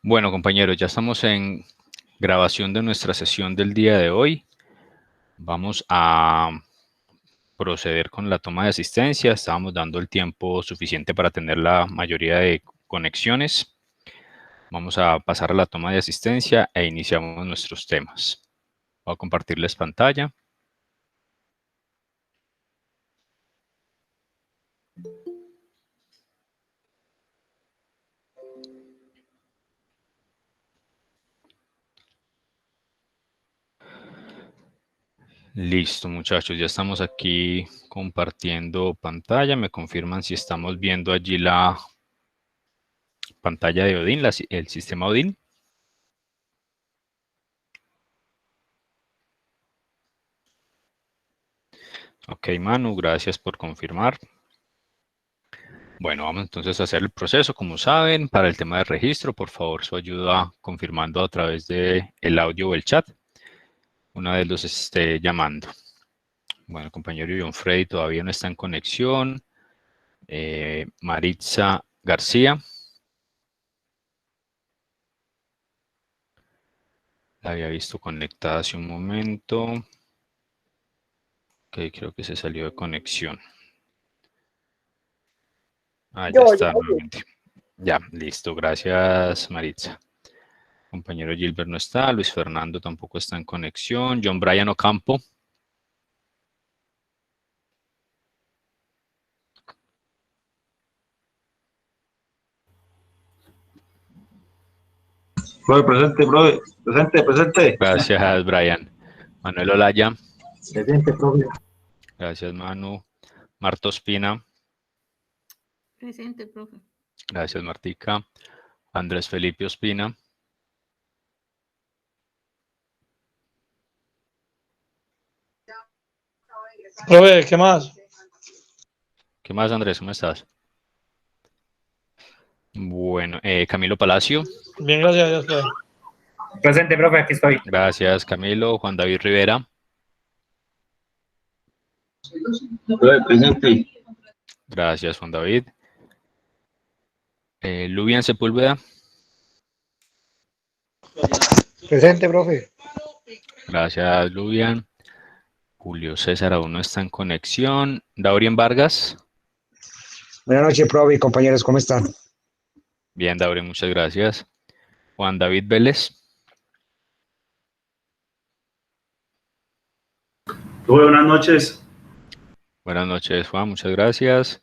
Bueno, compañeros, ya estamos en grabación de nuestra sesión del día de hoy. Vamos a proceder con la toma de asistencia. Estábamos dando el tiempo suficiente para tener la mayoría de conexiones. Vamos a pasar a la toma de asistencia e iniciamos nuestros temas. Voy a compartirles pantalla. Listo, muchachos, ya estamos aquí compartiendo pantalla. Me confirman si estamos viendo allí la pantalla de Odin, el sistema Odin. Ok, Manu, gracias por confirmar. Bueno, vamos entonces a hacer el proceso. Como saben, para el tema de registro, por favor, su ayuda confirmando a través de el audio o el chat. Una vez los esté llamando. Bueno, el compañero John Freddy todavía no está en conexión. Maritza García. La había visto conectada hace un momento. Ok, creo que se salió de conexión. Ah, ya está nuevamente. Ya, listo. Gracias, Maritza. Compañero Gilbert no está. Luis Fernando tampoco está en conexión. John Brian Ocampo. Profe, presente, profe. Presente, presente. Gracias, Brian. Manuel Olaya. Presente, profe. Gracias, Manu. Marta Ospina. Presente, profe. Gracias, Martica. Andrés Felipe Ospina. Profe, ¿qué más? ¿Qué más, Andrés? ¿Cómo estás? Bueno, Camilo Palacio. Bien, gracias a Dios, profe. Presente, profe, aquí estoy. Gracias, Camilo. Juan David Rivera. Profe, presente. Gracias, Juan David. Lubian Sepúlveda. Presente, profe. Gracias, Lubian. Julio César aún no está en conexión. Daurien Vargas. Buenas noches, profe y compañeros, ¿cómo están? Bien, Daurien, muchas gracias. Juan David Vélez. Buenas noches. Buenas noches, Juan, muchas gracias.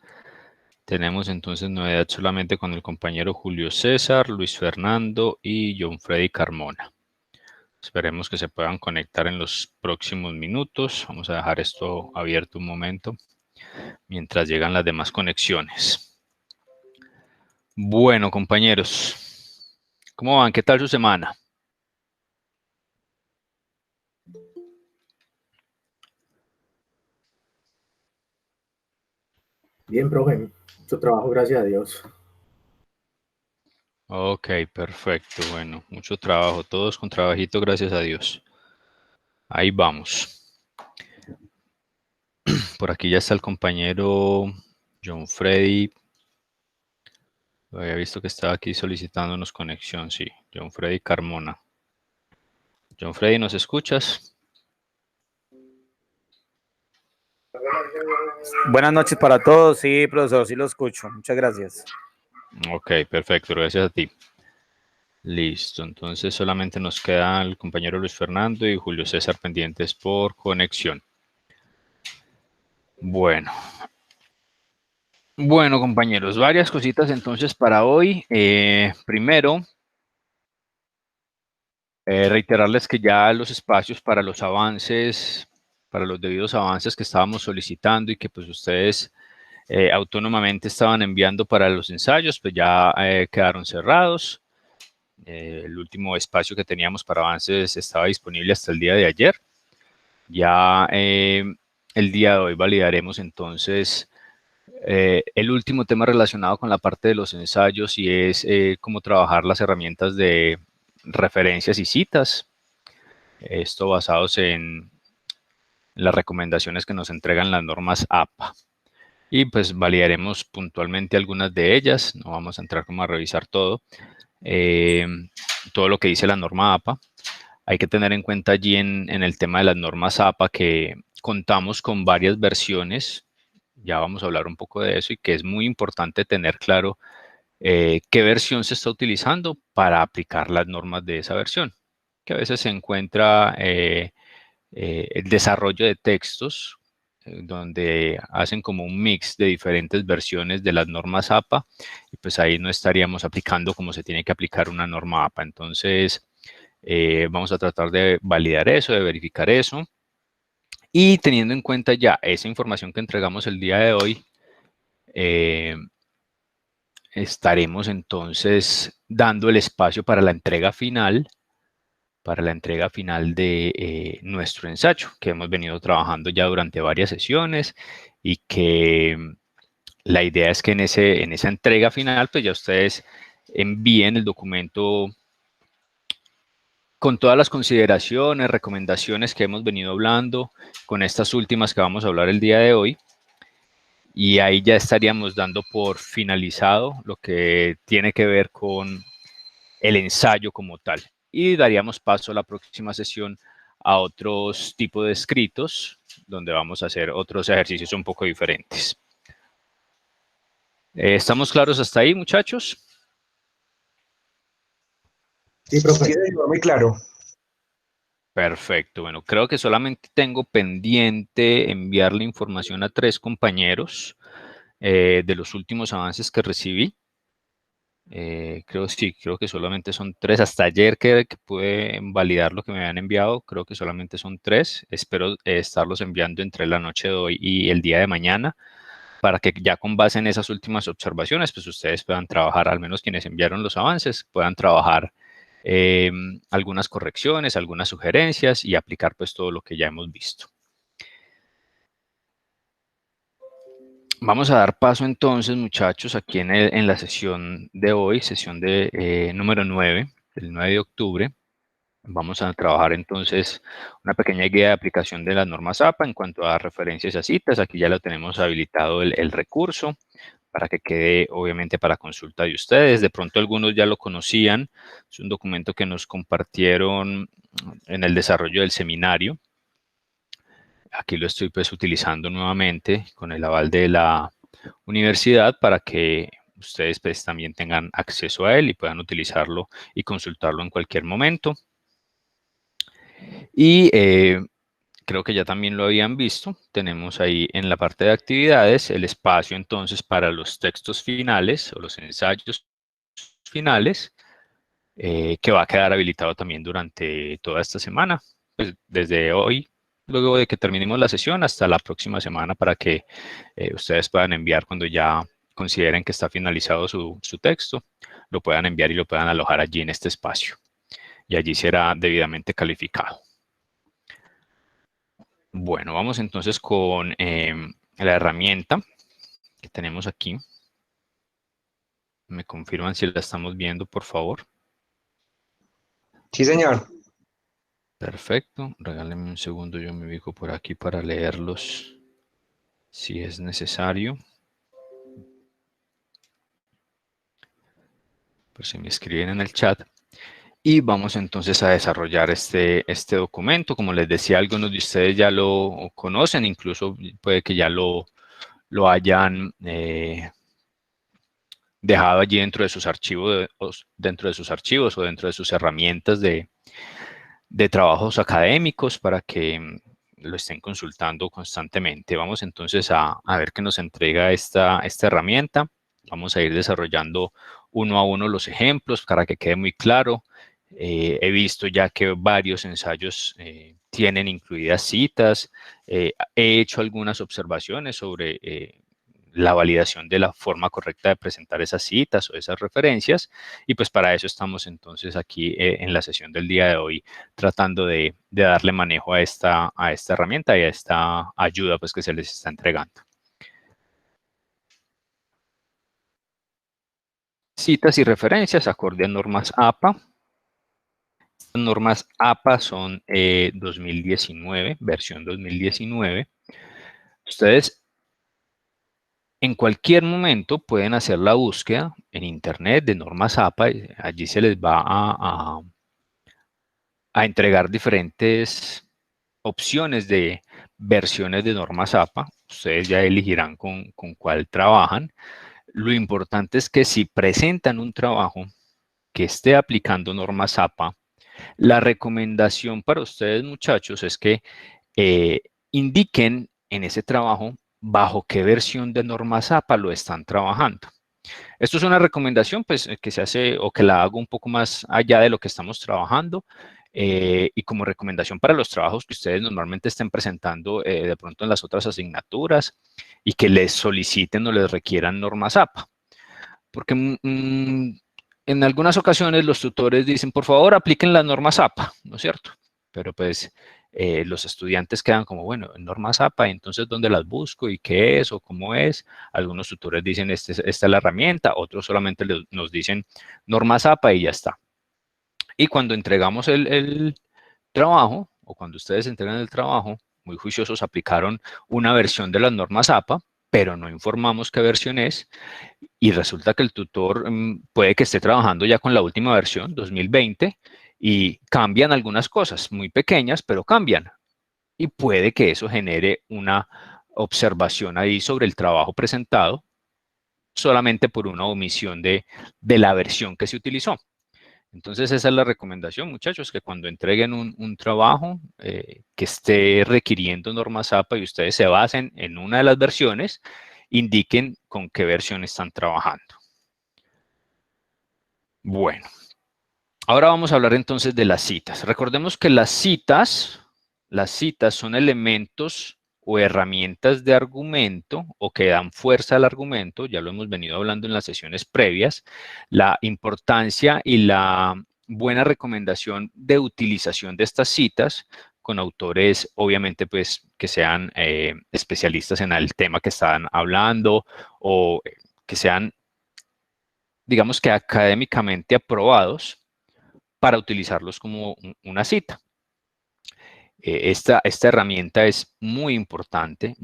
Tenemos entonces novedad solamente con el compañero Julio César, Luis Fernando y John Freddy Carmona. Esperemos que se puedan conectar en los próximos minutos. Vamos a dejar esto abierto un momento mientras llegan las demás conexiones. Bueno, compañeros, ¿cómo van? ¿Qué tal su semana? Bien, profe. Mucho trabajo, gracias a Dios. Ok, perfecto. Bueno, mucho trabajo. Todos con trabajito, gracias a Dios. Ahí vamos. Por aquí ya está el compañero John Freddy. Había visto que estaba aquí solicitándonos conexión, sí. John Freddy Carmona. John Freddy, ¿nos escuchas? Buenas noches para todos. Sí, profesor, sí lo escucho. Muchas gracias. Ok, perfecto. Gracias a ti. Listo. Entonces solamente nos queda el compañero Luis Fernando y Julio César pendientes por conexión. Bueno. Bueno, compañeros, varias cositas entonces para hoy. Primero, reiterarles que ya los espacios para los avances, para los debidos avances que estábamos solicitando y que pues ustedes autónomamente estaban enviando para los ensayos, pues ya quedaron cerrados. El último espacio que teníamos para avances estaba disponible hasta el día de ayer. Ya el día de hoy validaremos entonces el último tema relacionado con la parte de los ensayos y es cómo trabajar las herramientas de referencias y citas. Esto basados en las recomendaciones que nos entregan las normas APA. y pues validaremos puntualmente algunas de ellas. No vamos a entrar como a revisar todo lo que dice la norma APA. Hay que tener en cuenta allí en el tema de las normas APA que contamos con varias versiones. Ya vamos a hablar un poco de eso y que es muy importante tener claro qué versión se está utilizando para aplicar las normas de esa versión, que a veces se encuentra el desarrollo de textos donde hacen como un mix de diferentes versiones de las normas APA y pues ahí no estaríamos aplicando como se tiene que aplicar una norma APA. Entonces, vamos a tratar de validar eso, de verificar eso. Y teniendo en cuenta ya esa información que entregamos el día de hoy, estaremos entonces dando el espacio para la entrega final de nuestro ensayo, que hemos venido trabajando ya durante varias sesiones y que la idea es que en esa entrega final, pues ya ustedes envíen el documento con todas las consideraciones, recomendaciones que hemos venido hablando, con estas últimas que vamos a hablar el día de hoy. Y ahí ya estaríamos dando por finalizado lo que tiene que ver con el ensayo como tal. Y daríamos paso a la próxima sesión a otros tipos de escritos, donde vamos a hacer otros ejercicios un poco diferentes. ¿Estamos claros hasta ahí, muchachos? Sí, profe. Sí, señor, muy claro. Perfecto. Bueno, creo que solamente tengo pendiente enviarle información a 3 compañeros de los últimos avances que recibí. Creo que solamente son 3. Hasta ayer que pude validar lo que me habían enviado, creo que solamente son 3. Espero estarlos enviando entre la noche de hoy y el día de mañana para que ya con base en esas últimas observaciones, pues ustedes puedan trabajar, al menos quienes enviaron los avances, puedan trabajar algunas correcciones, algunas sugerencias y aplicar pues todo lo que ya hemos visto. Vamos a dar paso entonces, muchachos, aquí en la sesión de hoy, sesión de número 9, el 9 de octubre. Vamos a trabajar entonces una pequeña guía de aplicación de las normas APA en cuanto a referencias a citas. Aquí ya lo tenemos habilitado el recurso para que quede obviamente para consulta de ustedes. De pronto algunos ya lo conocían. Es un documento que nos compartieron en el desarrollo del seminario. Aquí lo estoy pues utilizando nuevamente con el aval de la universidad para que ustedes pues también tengan acceso a él y puedan utilizarlo y consultarlo en cualquier momento. Y creo que ya también lo habían visto. Tenemos ahí en la parte de actividades el espacio entonces para los textos finales o los ensayos finales que va a quedar habilitado también durante toda esta semana. Pues desde hoy, luego de que terminemos la sesión, hasta la próxima semana para que ustedes puedan enviar cuando ya consideren que está finalizado su texto, lo puedan enviar y lo puedan alojar allí en este espacio. Y allí será debidamente calificado. Bueno, vamos entonces con la herramienta que tenemos aquí. ¿Me confirman si la estamos viendo, por favor? Sí, señor. Perfecto. Regálenme un segundo, yo me ubico por aquí para leerlos si es necesario. Por si me escriben en el chat. Y vamos entonces a desarrollar este documento. Como les decía, algunos de ustedes ya lo conocen, incluso puede que ya lo hayan dejado allí dentro de sus archivos, o dentro de sus herramientas de trabajos académicos para que lo estén consultando constantemente. Vamos entonces a ver qué nos entrega esta herramienta. Vamos a ir desarrollando uno a uno los ejemplos para que quede muy claro. He visto ya que varios ensayos tienen incluidas citas. He hecho algunas observaciones sobre la validación de la forma correcta de presentar esas citas o esas referencias. Y pues para eso estamos entonces aquí en la sesión del día de hoy tratando de darle manejo a esta herramienta y a esta ayuda pues que se les está entregando. Citas y referencias acorde a normas APA. Las normas APA son 2019, versión 2019. Ustedes en cualquier momento pueden hacer la búsqueda en internet de normas APA. Allí se les va a entregar diferentes opciones de versiones de normas APA. Ustedes ya elegirán con cuál trabajan. Lo importante es que si presentan un trabajo que esté aplicando normas APA, la recomendación para ustedes, muchachos, es que indiquen en ese trabajo bajo qué versión de normas APA lo están trabajando. Esto es una recomendación pues, que se hace o que la hago un poco más allá de lo que estamos trabajando y como recomendación para los trabajos que ustedes normalmente estén presentando de pronto en las otras asignaturas y que les soliciten o les requieran normas APA. Porque en algunas ocasiones los tutores dicen, por favor, apliquen las normas APA, ¿no es cierto? Pero pues los estudiantes quedan como, bueno, normas APA, entonces ¿dónde las busco y qué es o cómo es? Algunos tutores dicen, esta es la herramienta, otros solamente nos dicen normas APA y ya está. Y cuando entregamos el trabajo, o cuando ustedes entregan el trabajo, muy juiciosos aplicaron una versión de las normas APA, pero no informamos qué versión es, y resulta que el tutor puede que esté trabajando ya con la última versión, 2020, y cambian algunas cosas, muy pequeñas, pero cambian. Y puede que eso genere una observación ahí sobre el trabajo presentado, solamente por una omisión de la versión que se utilizó. Entonces esa es la recomendación, muchachos, que cuando entreguen un trabajo que esté requiriendo normas APA y ustedes se basen en una de las versiones, indiquen con qué versión están trabajando. Bueno, ahora vamos a hablar entonces de las citas. Recordemos que las citas son elementos o herramientas de argumento o que dan fuerza al argumento, ya lo hemos venido hablando en las sesiones previas, la importancia y la buena recomendación de utilización de estas citas con autores, obviamente, pues, que sean especialistas en el tema que están hablando o que sean, digamos que académicamente aprobados para utilizarlos como una cita. Esta herramienta es muy importante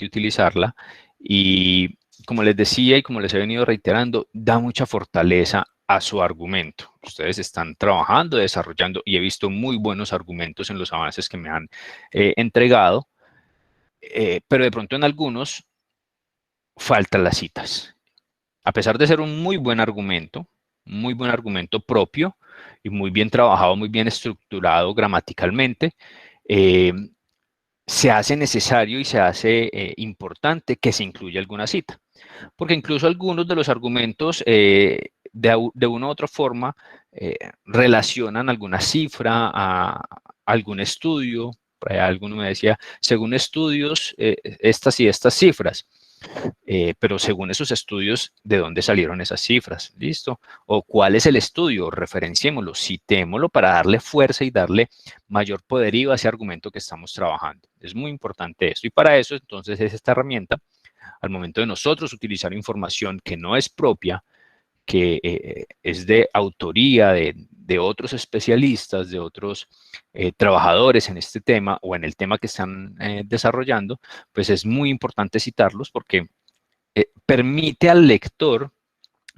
utilizarla y como les decía y como les he venido reiterando, da mucha fortaleza a su argumento. Ustedes están trabajando, desarrollando y he visto muy buenos argumentos en los avances que me han entregado, pero de pronto en algunos faltan las citas. A pesar de ser un muy buen argumento propio y muy bien trabajado, muy bien estructurado gramaticalmente, se hace necesario y se hace importante que se incluya alguna cita. Porque incluso algunos de los argumentos de una u otra forma relacionan alguna cifra a algún estudio. Por ahí alguno me decía, según estudios, estas y estas cifras. Pero según esos estudios, ¿de dónde salieron esas cifras? ¿Listo? O ¿cuál es el estudio? Referenciémoslo, citémoslo para darle fuerza y darle mayor poderío a ese argumento que estamos trabajando. Es muy importante esto. Y para eso, entonces, es esta herramienta, al momento de nosotros utilizar información que no es propia, que es de autoría de otros especialistas, de otros trabajadores en este tema o en el tema que están desarrollando, pues es muy importante citarlos porque permite al lector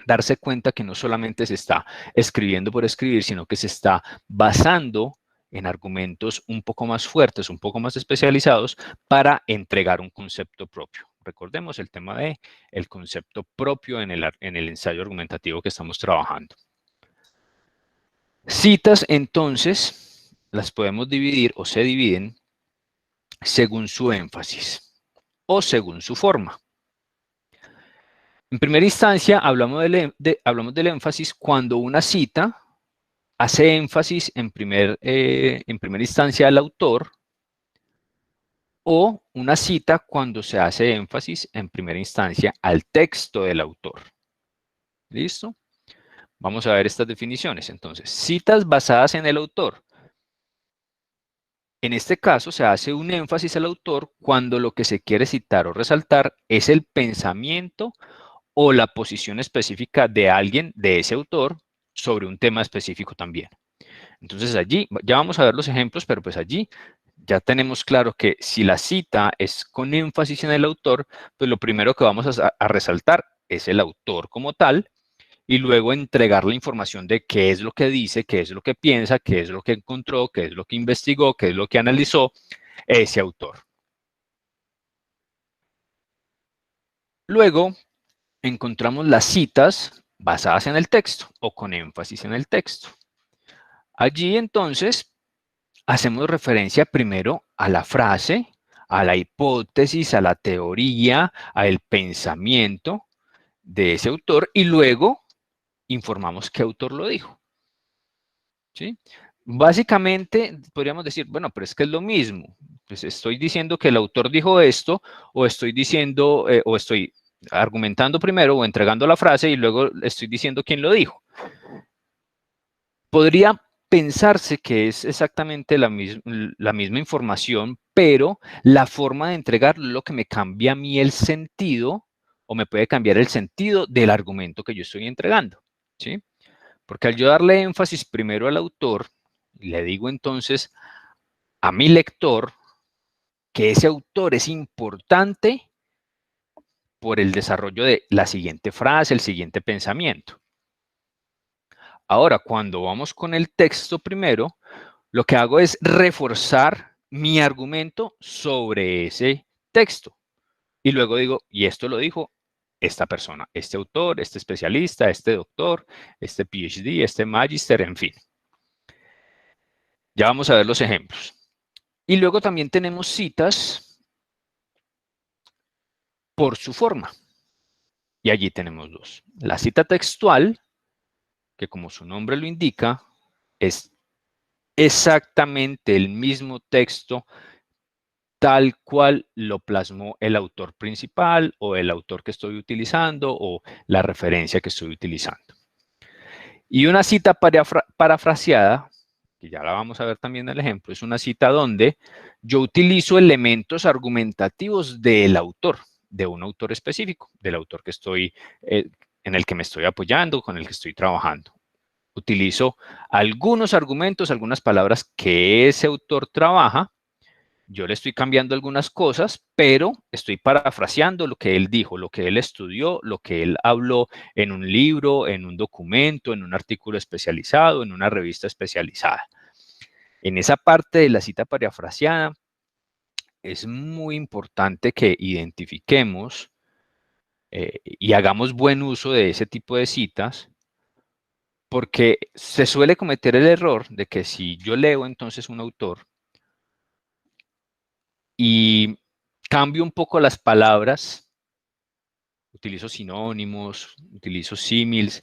darse cuenta que no solamente se está escribiendo por escribir, sino que se está basando en argumentos un poco más fuertes, un poco más especializados para entregar un concepto propio. Recordemos el tema de el concepto propio en el ensayo argumentativo que estamos trabajando. Citas, entonces, las podemos dividir o se dividen según su énfasis o según su forma. En primera instancia, hablamos del énfasis cuando una cita hace énfasis en primera instancia al autor, o una cita cuando se hace énfasis en primera instancia al texto del autor. ¿Listo? Vamos a ver estas definiciones. Entonces, citas basadas en el autor. En este caso, se hace un énfasis al autor cuando lo que se quiere citar o resaltar es el pensamiento o la posición específica de alguien, de ese autor, sobre un tema específico también. Entonces allí, ya vamos a ver los ejemplos, pero pues allí ya tenemos claro que si la cita es con énfasis en el autor, pues lo primero que vamos a resaltar es el autor como tal, y luego entregar la información de qué es lo que dice, qué es lo que piensa, qué es lo que encontró, qué es lo que investigó, qué es lo que analizó ese autor. Luego encontramos las citas basadas en el texto o con énfasis en el texto. Allí entonces hacemos referencia primero a la frase, a la hipótesis, a la teoría, al pensamiento de ese autor y luego informamos qué autor lo dijo. ¿Sí? Básicamente podríamos decir, bueno, pero es que es lo mismo. Pues estoy diciendo que el autor dijo esto o estoy diciendo o estoy argumentando primero o entregando la frase y luego estoy diciendo quién lo dijo. Podría pensarse que es exactamente la misma información, pero la forma de entregarlo es lo que me cambia a mí el sentido o me puede cambiar el sentido del argumento que yo estoy entregando, ¿sí? Porque al yo darle énfasis primero al autor, le digo entonces a mi lector que ese autor es importante por el desarrollo de la siguiente frase, el siguiente pensamiento. Ahora, cuando vamos con el texto primero, lo que hago es reforzar mi argumento sobre ese texto. Y luego digo, y esto lo dijo esta persona, este autor, este especialista, este doctor, este PhD, este magister, en fin. Ya vamos a ver los ejemplos. Y luego también tenemos citas por su forma. Y allí tenemos dos. La cita textual, que como su nombre lo indica, es exactamente el mismo texto tal cual lo plasmó el autor principal o el autor que estoy utilizando o la referencia que estoy utilizando. Y una cita parafraseada, que ya la vamos a ver también en el ejemplo, es una cita donde yo utilizo elementos argumentativos del autor, de un autor específico, del autor que estoy, en el que me estoy apoyando, con el que estoy trabajando. Utilizo algunos argumentos, algunas palabras que ese autor trabaja. Yo le estoy cambiando algunas cosas, pero estoy parafraseando lo que él dijo, lo que él estudió, lo que él habló en un libro, en un documento, en un artículo especializado, en una revista especializada. En esa parte de la cita parafraseada es muy importante que identifiquemos y hagamos buen uso de ese tipo de citas, porque se suele cometer el error de que si yo leo entonces un autor y cambio un poco las palabras, utilizo sinónimos, utilizo símiles,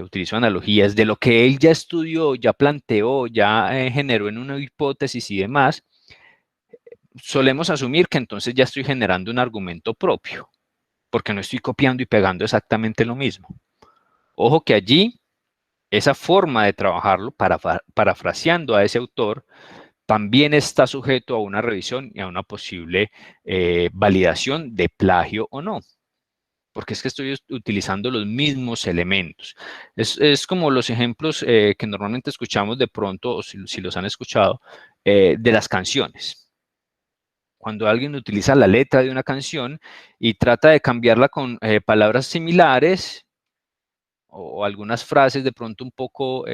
utilizo analogías de lo que él ya estudió, ya planteó, ya generó en una hipótesis y demás, solemos asumir que entonces ya estoy generando un argumento propio, porque no estoy copiando y pegando exactamente lo mismo. Ojo que allí, esa forma de trabajarlo, parafraseando a ese autor, también está sujeto a una revisión y a una posible validación de plagio o no. Porque es que estoy utilizando los mismos elementos. Es como los ejemplos que normalmente escuchamos de pronto, o si los han escuchado, de las canciones. Cuando alguien utiliza la letra de una canción y trata de cambiarla con palabras similares o algunas frases de pronto un poco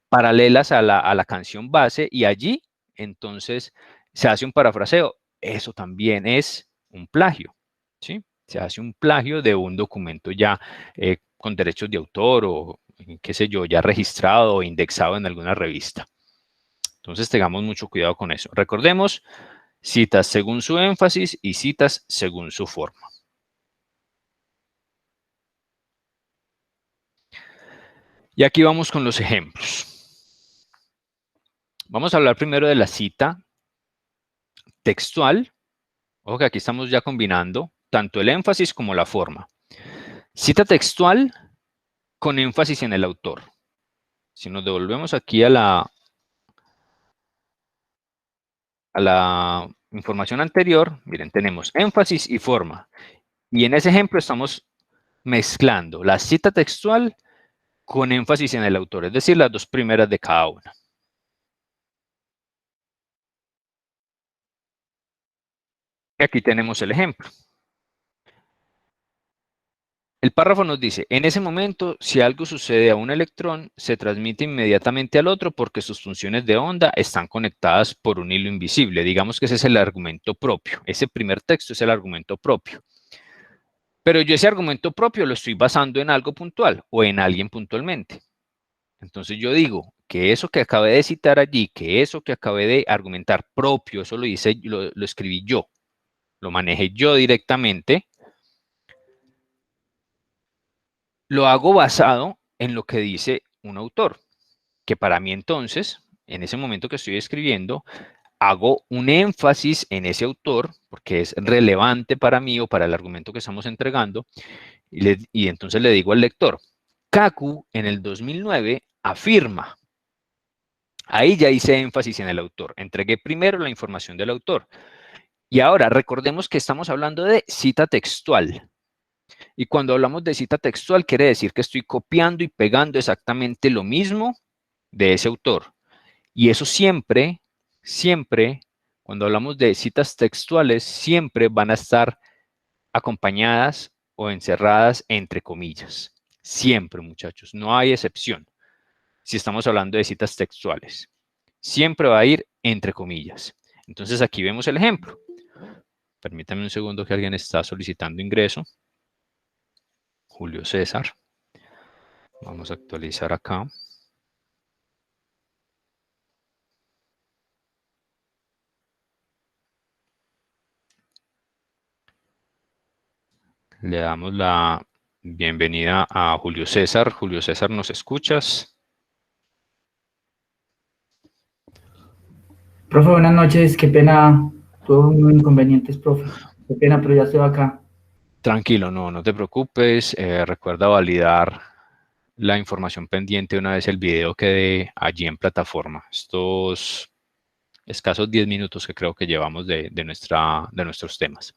paralelas a la canción base, y allí entonces se hace un parafraseo. Eso también es un plagio, ¿sí? Se hace un plagio de un documento ya con derechos de autor o, qué sé yo, ya registrado o indexado en alguna revista. Entonces tengamos mucho cuidado con eso. Recordemos, citas según su énfasis y citas según su forma. Y aquí vamos con los ejemplos. Vamos a hablar primero de la cita textual. Ojo que aquí estamos ya combinando tanto el énfasis como la forma. Cita textual con énfasis en el autor. Si nos devolvemos aquí a la información anterior, miren, tenemos énfasis y forma. Y en ese ejemplo estamos mezclando la cita textual con énfasis en el autor, es decir, las dos primeras de cada una. Aquí tenemos el ejemplo. El párrafo nos dice, en ese momento, si algo sucede a un electrón, se transmite inmediatamente al otro porque sus funciones de onda están conectadas por un hilo invisible. Digamos que ese es el argumento propio. Ese primer texto es el argumento propio. Pero yo ese argumento propio lo estoy basando en algo puntual o en alguien puntualmente. Entonces yo digo que eso que acabé de citar allí, que eso que acabé de argumentar propio, eso lo escribí yo, lo manejé yo directamente, lo hago basado en lo que dice un autor, que para mí entonces, en ese momento que estoy escribiendo, hago un énfasis en ese autor, porque es relevante para mí o para el argumento que estamos entregando, y entonces le digo al lector, Kaku en el 2009 afirma. Ahí ya hice énfasis en el autor, entregué primero la información del autor. Y ahora recordemos que estamos hablando de cita textual. Y cuando hablamos de cita textual, quiere decir que estoy copiando y pegando exactamente lo mismo de ese autor. Y eso siempre, cuando hablamos de citas textuales, siempre van a estar acompañadas o encerradas entre comillas. Siempre, muchachos, no hay excepción. Si estamos hablando de citas textuales, siempre va a ir entre comillas. Entonces aquí vemos el ejemplo. Permítame un segundo que alguien está solicitando ingreso. Julio César. Vamos a actualizar acá. Le damos la bienvenida a Julio César. Julio César, ¿nos escuchas? Profe, buenas noches. Qué pena, tuve unos inconvenientes, profe. Qué pena, pero ya estoy acá. Tranquilo, no te preocupes. Recuerda validar la información pendiente una vez el video quede allí en plataforma. Estos escasos 10 minutos que creo que llevamos de nuestros temas.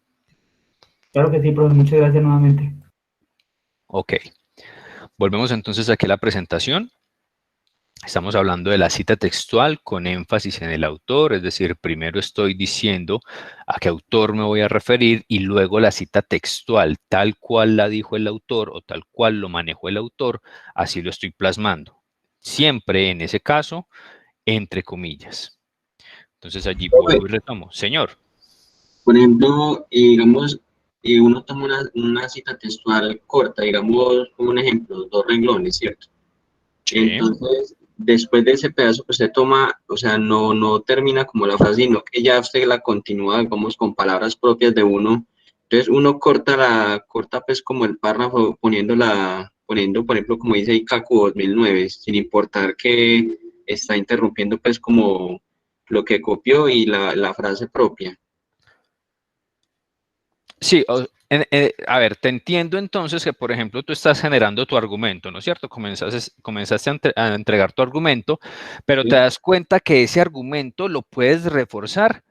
Claro que sí, profe. Muchas gracias nuevamente. Ok. Volvemos entonces aquí a la presentación. Estamos hablando de la cita textual con énfasis en el autor, es decir, primero estoy diciendo a qué autor me voy a referir y luego la cita textual, tal cual la dijo el autor o tal cual lo manejó el autor, así lo estoy plasmando. Siempre en ese caso, entre comillas. Entonces allí vuelvo y retomo. Señor. Por ejemplo, digamos, uno toma una cita textual corta, digamos, como un ejemplo, 2 renglones, ¿cierto? Sí. Entonces, después de ese pedazo que usted toma, o sea, no termina como la frase, sino que ya usted la continúa, digamos, con palabras propias de uno. Entonces, uno corta pues como el párrafo poniendo, por ejemplo, como dice ahí Kaku 2009, sin importar que está interrumpiendo pues como lo que copió y la frase propia. Sí, a ver, te entiendo entonces que, por ejemplo, tú estás generando tu argumento, ¿no es cierto? Comenzaste a entregar tu argumento, pero Sí. te das cuenta que ese argumento lo puedes reforzar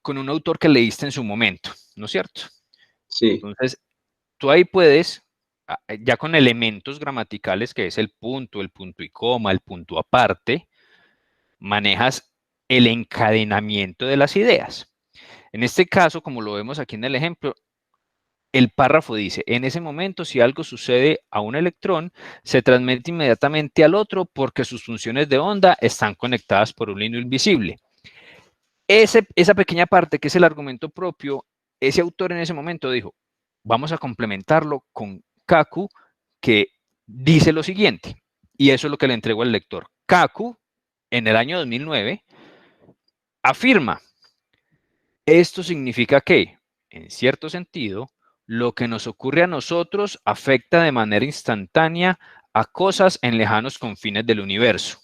con un autor que leíste en su momento, ¿no es cierto? Sí. Entonces, tú ahí puedes, ya con elementos gramaticales, que es el punto y coma, el punto aparte, manejas el encadenamiento de las ideas. En este caso, como lo vemos aquí en el ejemplo, el párrafo dice, en ese momento, si algo sucede a un electrón, se transmite inmediatamente al otro porque sus funciones de onda están conectadas por un hilo invisible. Esa pequeña parte, que es el argumento propio, ese autor en ese momento dijo, vamos a complementarlo con Kaku, que dice lo siguiente, y eso es lo que le entregó al lector. Kaku, en el año 2009, afirma, esto significa que, en cierto sentido, lo que nos ocurre a nosotros afecta de manera instantánea a cosas en lejanos confines del universo.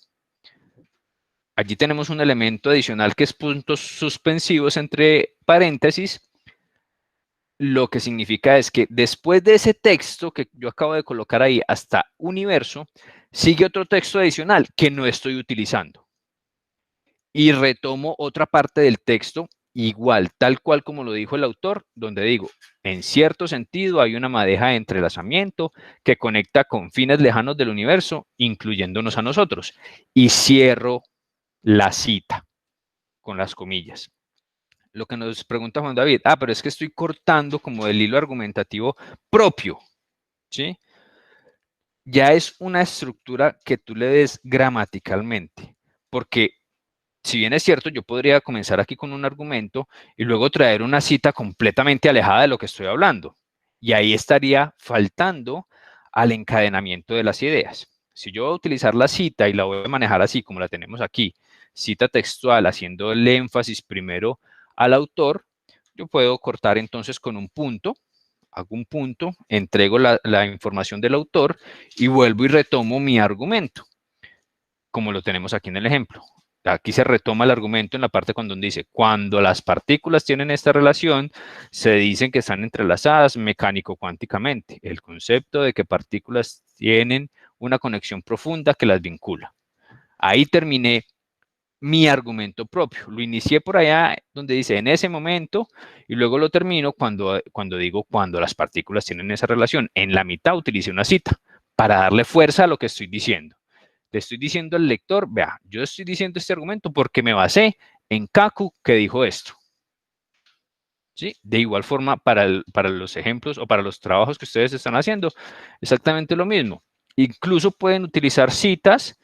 Allí tenemos un elemento adicional que es puntos suspensivos entre paréntesis. Lo que significa es que después de ese texto que yo acabo de colocar ahí hasta universo, sigue otro texto adicional que no estoy utilizando. Y retomo otra parte del texto igual, tal cual como lo dijo el autor, donde digo, en cierto sentido hay una madeja de entrelazamiento que conecta con fines lejanos del universo, incluyéndonos a nosotros. Y cierro la cita con las comillas. lo que nos pregunta Juan David, pero es que estoy cortando como del hilo argumentativo propio, ¿sí? Ya es una estructura que tú le des gramaticalmente, porque si bien es cierto, yo podría comenzar aquí con un argumento y luego traer una cita completamente alejada de lo que estoy hablando, y ahí estaría faltando al encadenamiento de las ideas. Si yo voy a utilizar la cita y la voy a manejar así como la tenemos aquí, cita textual, haciendo el énfasis primero al autor, yo puedo cortar entonces con un punto, hago un punto, entrego la información del autor y vuelvo y retomo mi argumento, como lo tenemos aquí en el ejemplo. Aquí se retoma el argumento en la parte cuando dice, cuando las partículas tienen esta relación, se dicen que están entrelazadas mecánico-cuánticamente. El concepto de que partículas tienen una conexión profunda que las vincula. Ahí terminé mi argumento propio. Lo inicié por allá donde dice en ese momento y luego lo termino cuando digo cuando las partículas tienen esa relación. En la mitad utilicé una cita para darle fuerza a lo que estoy diciendo. Le estoy diciendo al lector, vea, yo estoy diciendo este argumento porque me basé en Kaku que dijo esto. ¿Sí? De igual forma, para los ejemplos o para los trabajos que ustedes están haciendo, exactamente lo mismo. Incluso pueden utilizar citas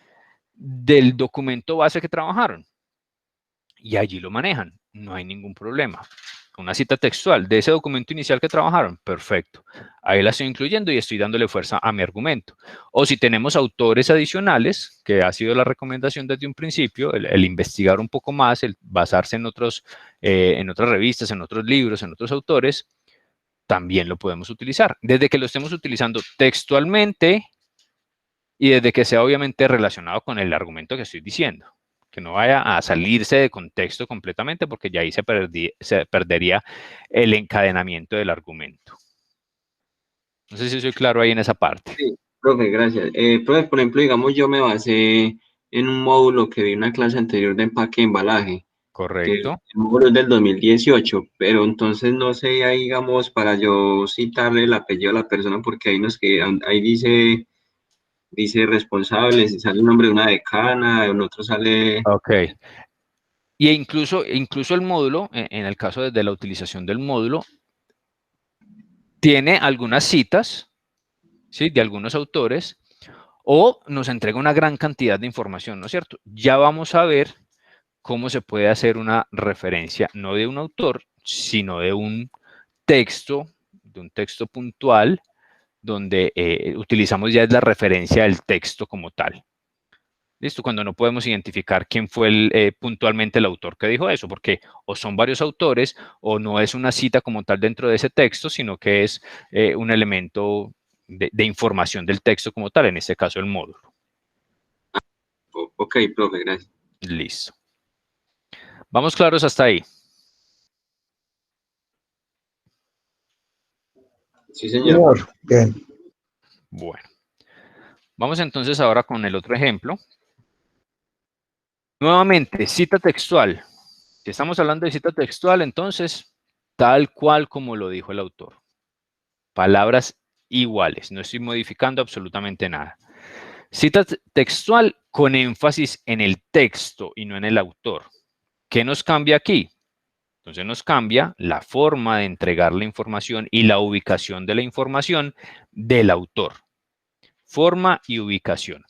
del documento base que trabajaron y allí lo manejan, no hay ningún problema. Una cita textual de ese documento inicial que trabajaron, perfecto. Ahí la estoy incluyendo y estoy dándole fuerza a mi argumento. O si tenemos autores adicionales, que ha sido la recomendación desde un principio, el investigar un poco más, el basarse en otras revistas, en otros libros, en otros autores, también lo podemos utilizar. Desde que lo estemos utilizando textualmente y desde que sea obviamente relacionado con el argumento que estoy diciendo. Que no vaya a salirse de contexto completamente porque ya ahí se perdería el encadenamiento del argumento. No sé si soy claro ahí en esa parte. Sí, profe, gracias. Profe, por ejemplo, digamos, yo me basé en un módulo que vi en una clase anterior de empaque y embalaje. Correcto. El módulo es del 2018, pero entonces no sé, ahí digamos, para yo citarle el apellido a la persona, porque ahí dice responsables, y sale el nombre de una decana, en otro sale... Ok. Y incluso el módulo, en el caso de la utilización del módulo, tiene algunas citas, ¿sí?, de algunos autores, o nos entrega una gran cantidad de información, ¿no es cierto? Ya vamos a ver cómo se puede hacer una referencia, no de un autor, sino de un texto puntual, donde utilizamos ya la referencia del texto como tal. ¿Listo? Cuando no podemos identificar quién fue puntualmente el autor que dijo eso, porque o son varios autores o no es una cita como tal dentro de ese texto, sino que es un elemento de información del texto como tal, en este caso el módulo. Ok, profe, gracias. Listo. ¿Vamos claros hasta ahí? Sí, señor. Bien. Bueno. Vamos entonces ahora con el otro ejemplo. Nuevamente, cita textual. Si estamos hablando de cita textual, entonces, tal cual como lo dijo el autor. Palabras iguales, no estoy modificando absolutamente nada. Cita textual con énfasis en el texto y no en el autor. ¿Qué nos cambia aquí? Entonces nos cambia la forma de entregar la información y la ubicación de la información del autor. Forma y ubicación.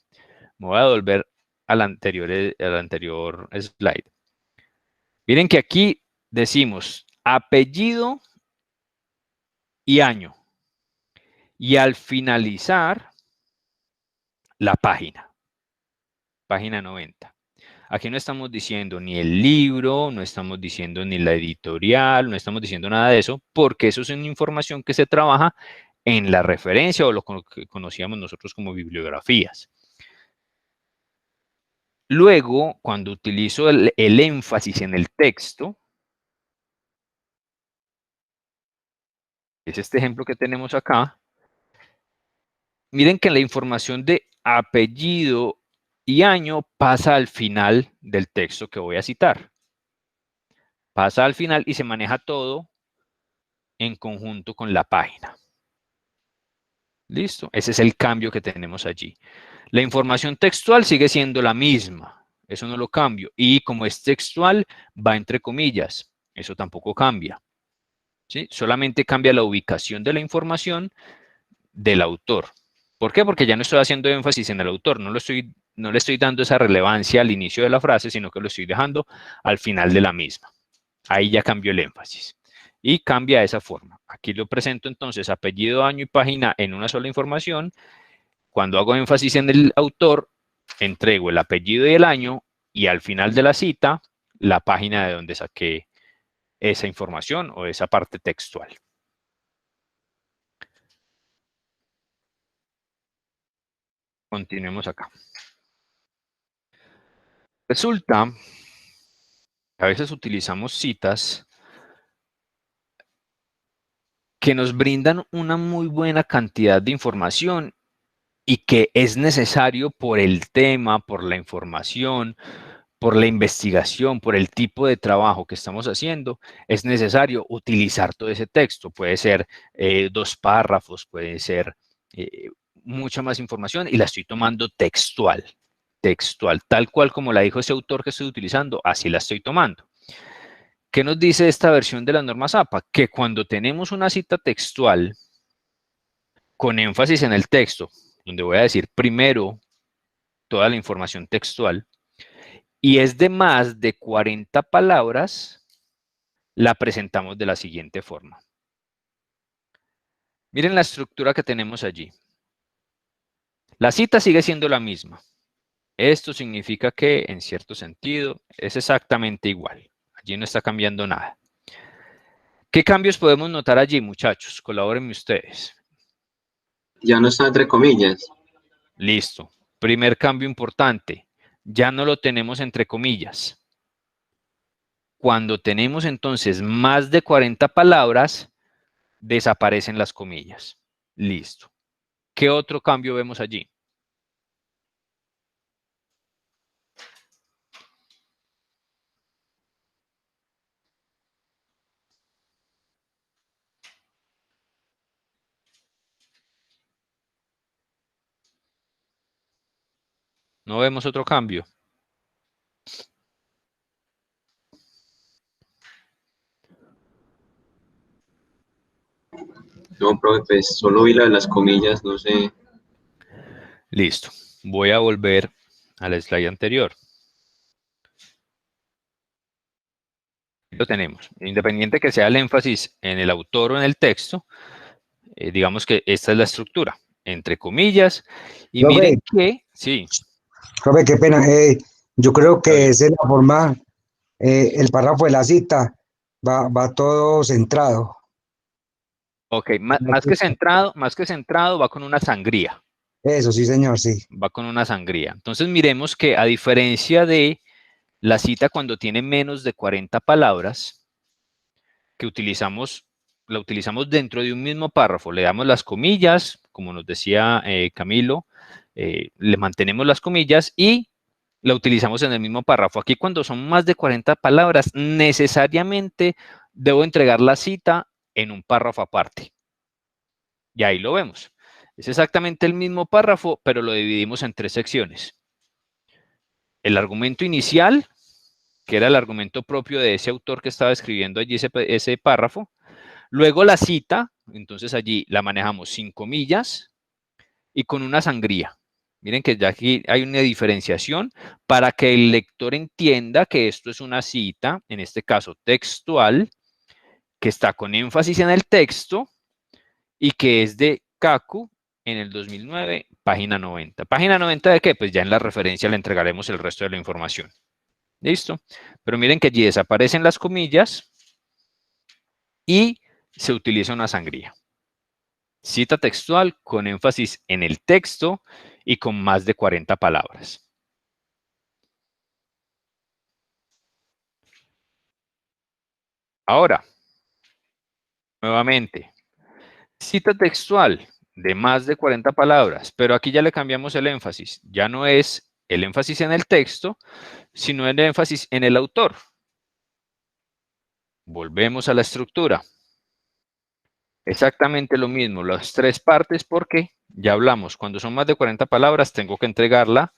Me voy a volver al anterior slide. Miren que aquí decimos apellido y año. Y al finalizar, la página. Página 90. Aquí no estamos diciendo ni el libro, no estamos diciendo ni la editorial, no estamos diciendo nada de eso, porque eso es una información que se trabaja en la referencia o lo que conocíamos nosotros como bibliografías. Luego, cuando utilizo el énfasis en el texto, es este ejemplo que tenemos acá, miren que la información de apellido y año pasa al final del texto que voy a citar. Pasa al final y se maneja todo en conjunto con la página. ¿Listo? Ese es el cambio que tenemos allí. La información textual sigue siendo la misma. Eso no lo cambio. Y como es textual, va entre comillas. Eso tampoco cambia, ¿sí? Solamente cambia la ubicación de la información del autor. ¿Por qué? Porque ya no estoy haciendo énfasis en el autor, no le estoy dando esa relevancia al inicio de la frase, sino que lo estoy dejando al final de la misma. Ahí ya cambió el énfasis. Y cambia de esa forma. Aquí lo presento entonces apellido, año y página en una sola información. Cuando hago énfasis en el autor, entrego el apellido y el año, y al final de la cita, la página de donde saqué esa información o esa parte textual. Continuemos acá. Resulta que a veces utilizamos citas que nos brindan una muy buena cantidad de información y que es necesario por el tema, por la información, por la investigación, por el tipo de trabajo que estamos haciendo, es necesario utilizar todo ese texto. Puede ser 2 párrafos, puede ser mucha más información y la estoy tomando textual, tal cual como la dijo ese autor que estoy utilizando, así la estoy tomando. ¿Qué nos dice esta versión de la norma Zapa? Que cuando tenemos una cita textual con énfasis en el texto, donde voy a decir primero toda la información textual, y es de más de 40 palabras, la presentamos de la siguiente forma. Miren la estructura que tenemos allí. La cita sigue siendo la misma. Esto significa que, en cierto sentido, es exactamente igual. Allí no está cambiando nada. ¿Qué cambios podemos notar allí, muchachos? Colabórenme ustedes. Ya no está entre comillas. Listo. Primer cambio importante. Ya no lo tenemos entre comillas. Cuando tenemos entonces más de 40 palabras, desaparecen las comillas. Listo. ¿Qué otro cambio vemos allí? ¿No vemos otro cambio? No, profe, pues solo vi la de las comillas, no sé. Listo. Voy a volver al slide anterior. Lo tenemos. Independiente que sea el énfasis en el autor o en el texto, digamos que esta es la estructura, entre comillas. Y Profe, miren que, sí. Profe, qué pena. Yo creo que esa es la forma, el párrafo de la cita va todo centrado. Ok, más que centrado, va con una sangría. Eso, sí, señor, sí. Va con una sangría. Entonces miremos que a diferencia de la cita cuando tiene menos de 40 palabras, que la utilizamos dentro de un mismo párrafo, le damos las comillas, como nos decía Camilo, le mantenemos las comillas y la utilizamos en el mismo párrafo. Aquí cuando son más de 40 palabras, necesariamente debo entregar la cita en un párrafo aparte. Y ahí lo vemos. Es exactamente el mismo párrafo, pero lo dividimos en 3 secciones. El argumento inicial, que era el argumento propio de ese autor que estaba escribiendo allí ese párrafo. Luego la cita, entonces allí la manejamos sin comillas y con una sangría. Miren que ya aquí hay una diferenciación para que el lector entienda que esto es una cita, en este caso textual, que está con énfasis en el texto y que es de Kaku en el 2009, página 90. ¿Página 90 de qué? Pues ya en la referencia le entregaremos el resto de la información. ¿Listo? Pero miren que allí desaparecen las comillas y se utiliza una sangría. Cita textual con énfasis en el texto y con más de 40 palabras. Ahora, nuevamente, cita textual de más de 40 palabras, pero aquí ya le cambiamos el énfasis. Ya no es el énfasis en el texto, sino el énfasis en el autor. Volvemos a la estructura. Exactamente lo mismo, las 3 partes, porque ya hablamos, cuando son más de 40 palabras, tengo que entregar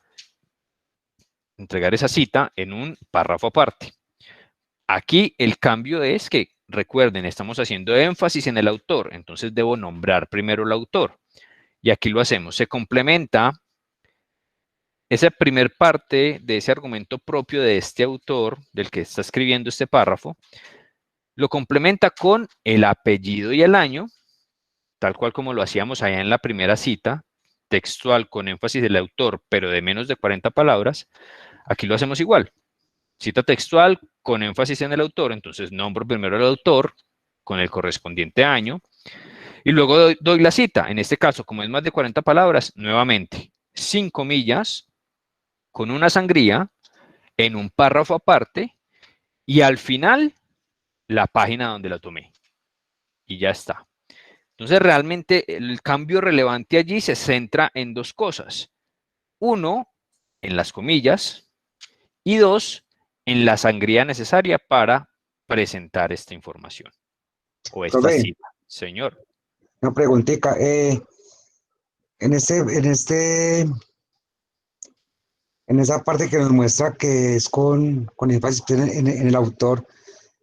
esa cita en un párrafo aparte. Aquí el cambio es que, recuerden, estamos haciendo énfasis en el autor, entonces debo nombrar primero el autor. Y aquí lo hacemos. Se complementa esa primer parte de ese argumento propio de este autor, del que está escribiendo este párrafo, lo complementa con el apellido y el año, tal cual como lo hacíamos allá en la primera cita, textual con énfasis del autor, pero de menos de 40 palabras. Aquí lo hacemos igual. Cita textual con énfasis en el autor, entonces nombro primero el autor con el correspondiente año, y luego doy la cita. En este caso, como es más de 40 palabras, nuevamente, sin comillas, con una sangría, en un párrafo aparte, y al final, la página donde la tomé. Y ya está. Entonces, realmente, el cambio relevante allí se centra en dos cosas. Uno, en las comillas, y dos, en la sangría necesaria para presentar esta información. O esta Profe, cita. Señor. una preguntita. En esa parte que nos muestra que es con énfasis en el autor,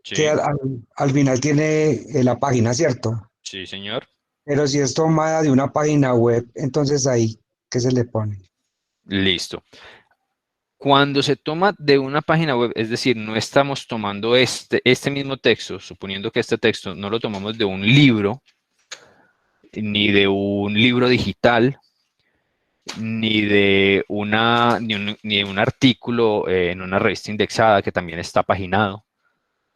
Sí, que al final tiene la página, ¿cierto? sí, señor. Pero si es tomada de una página web, entonces ahí, ¿qué se le pone? Listo. Cuando se toma de una página web, es decir, no estamos tomando este mismo texto, suponiendo que este texto no lo tomamos de un libro, ni de un libro digital, ni de ni de un artículo en una revista indexada que también está paginado.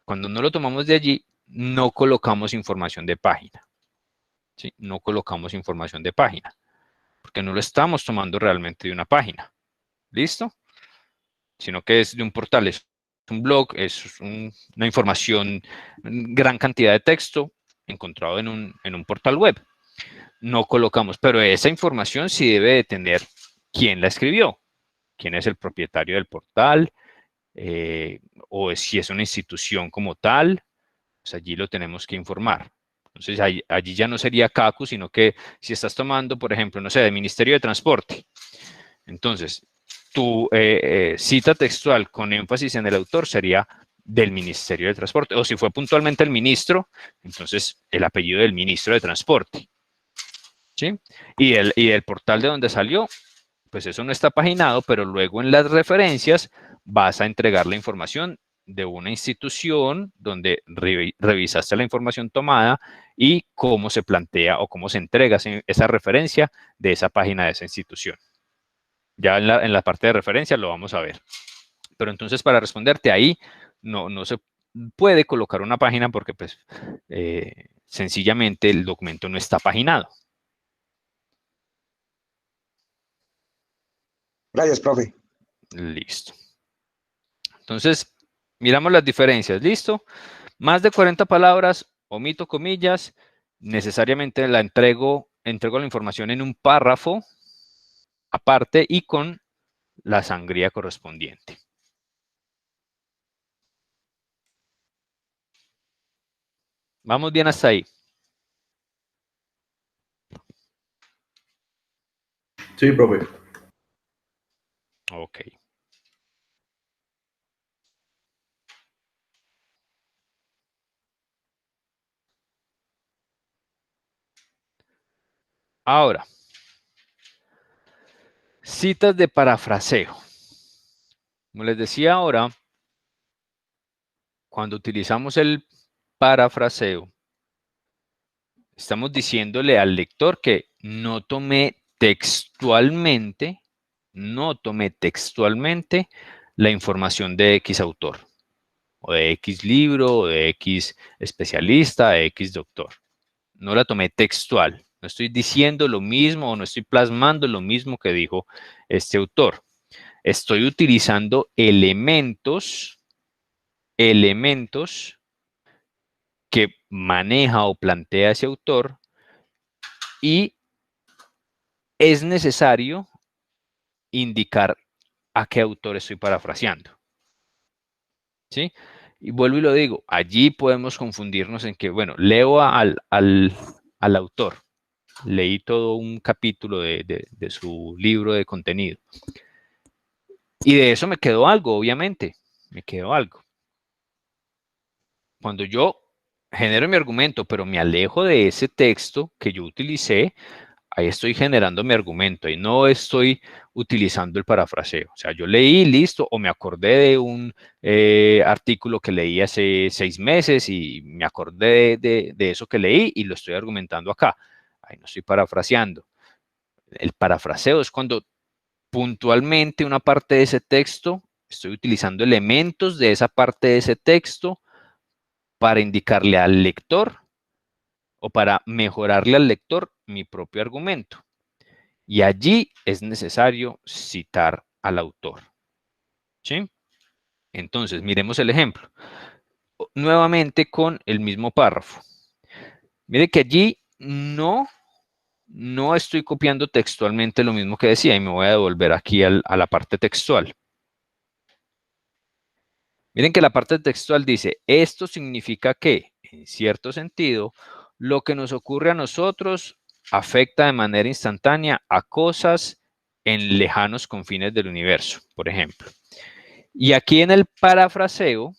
Cuando no lo tomamos de allí, no colocamos información de página. ¿Sí? No colocamos información de página, porque no lo estamos tomando realmente de una página. ¿Listo? Sino que es de un portal, es un blog, es una información, gran cantidad de texto encontrado en un portal web. No colocamos, pero esa información sí debe de tener quién la escribió, quién es el propietario del portal, o si es una institución como tal, pues allí lo tenemos que informar. Entonces allí ya no sería CACU, sino que si estás tomando, por ejemplo, no sé, del Ministerio de Transporte, entonces tu cita textual con énfasis en el autor sería del Ministerio de Transporte, o si fue puntualmente el ministro, entonces el apellido del ministro de Transporte. ¿Sí? Y el portal de donde salió, pues eso no está paginado, pero luego en las referencias vas a entregar la información de una institución donde revisaste la información tomada y cómo se plantea o cómo se entrega esa referencia de esa página de esa institución. Ya en la parte de referencia lo vamos a ver. Pero entonces, para responderte ahí, no se puede colocar una página porque pues sencillamente el documento no está paginado. Gracias, profe. Listo. Entonces, miramos las diferencias. ¿Listo? Más de 40 palabras, omito comillas, necesariamente la entrego la información en un párrafo aparte y con la sangría correspondiente. ¿Vamos bien hasta ahí? Sí, profe. Ok. Ahora, citas de parafraseo. Como les decía ahora, cuando utilizamos el parafraseo, estamos diciéndole al lector que no tomé textualmente la información de X autor, o de X libro, o de X especialista, de X doctor. No la tomé textual. No estoy diciendo lo mismo o no estoy plasmando lo mismo que dijo este autor. Estoy utilizando elementos que maneja o plantea ese autor y es necesario indicar a qué autor estoy parafraseando. ¿Sí? Y vuelvo y lo digo, allí podemos confundirnos en que, bueno, leo al autor, leí todo un capítulo de su libro de contenido. Y de eso me quedó algo, obviamente, me quedó algo. cuando yo genero mi argumento, pero me alejo de ese texto que yo utilicé, ahí estoy generando mi argumento, ahí no estoy utilizando el parafraseo. O sea, yo leí, listo, o me acordé de un artículo que leí hace 6 meses y me acordé de eso que leí y lo estoy argumentando acá. Ahí no estoy parafraseando. El parafraseo es cuando puntualmente una parte de ese texto, estoy utilizando elementos de esa parte de ese texto para indicarle al lector o para mejorarle al lector mi propio argumento. Y allí es necesario citar al autor. ¿Sí? Entonces, miremos el ejemplo. Nuevamente con el mismo párrafo. Mire que allí no estoy copiando textualmente lo mismo que decía y me voy a devolver aquí a la parte textual. Miren que la parte textual dice, esto significa que, en cierto sentido, lo que nos ocurre a nosotros afecta de manera instantánea a cosas en lejanos confines del universo, por ejemplo. Y aquí en el parafraseo,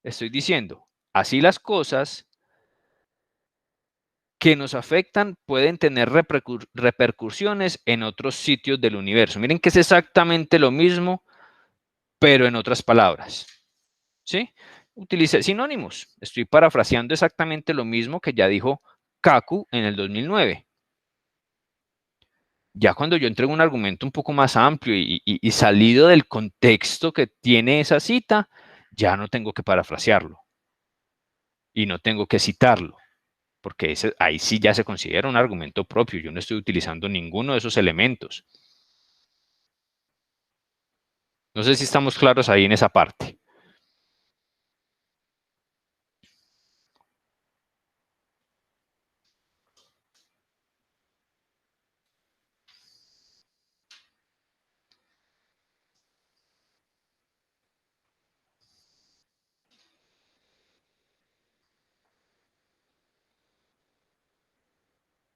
estoy diciendo, así las cosas que nos afectan pueden tener repercusiones en otros sitios del universo. Miren que es exactamente lo mismo, pero en otras palabras. ¿Sí? Utilicé sinónimos. Estoy parafraseando exactamente lo mismo que ya dijo Kaku en el 2009. Ya cuando yo entrego un argumento un poco más amplio y salido del contexto que tiene esa cita, ya no tengo que parafrasearlo. Y no tengo que citarlo. Porque ahí sí ya se considera un argumento propio. Yo no estoy utilizando ninguno de esos elementos. No sé si estamos claros ahí en esa parte.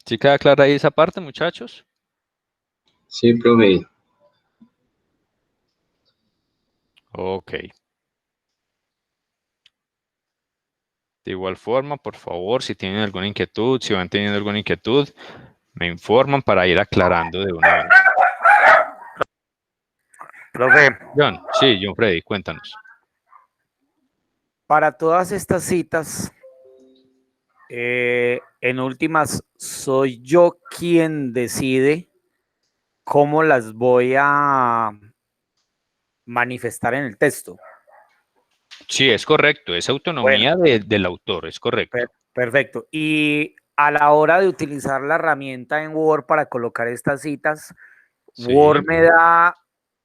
¿Sí queda clara ahí esa parte, muchachos? Sí, profe. Ok. De igual forma, por favor, si tienen alguna inquietud, si van teniendo alguna inquietud, me informan para ir aclarando de una vez. Profe, John, sí, John Freddy, cuéntanos. para todas estas citas, en últimas, soy yo quien decide cómo las voy a manifestar en el texto. Sí, es correcto, es autonomía del autor, es correcto. Perfecto. Y a la hora de utilizar la herramienta en Word para colocar estas citas, Sí. Word me da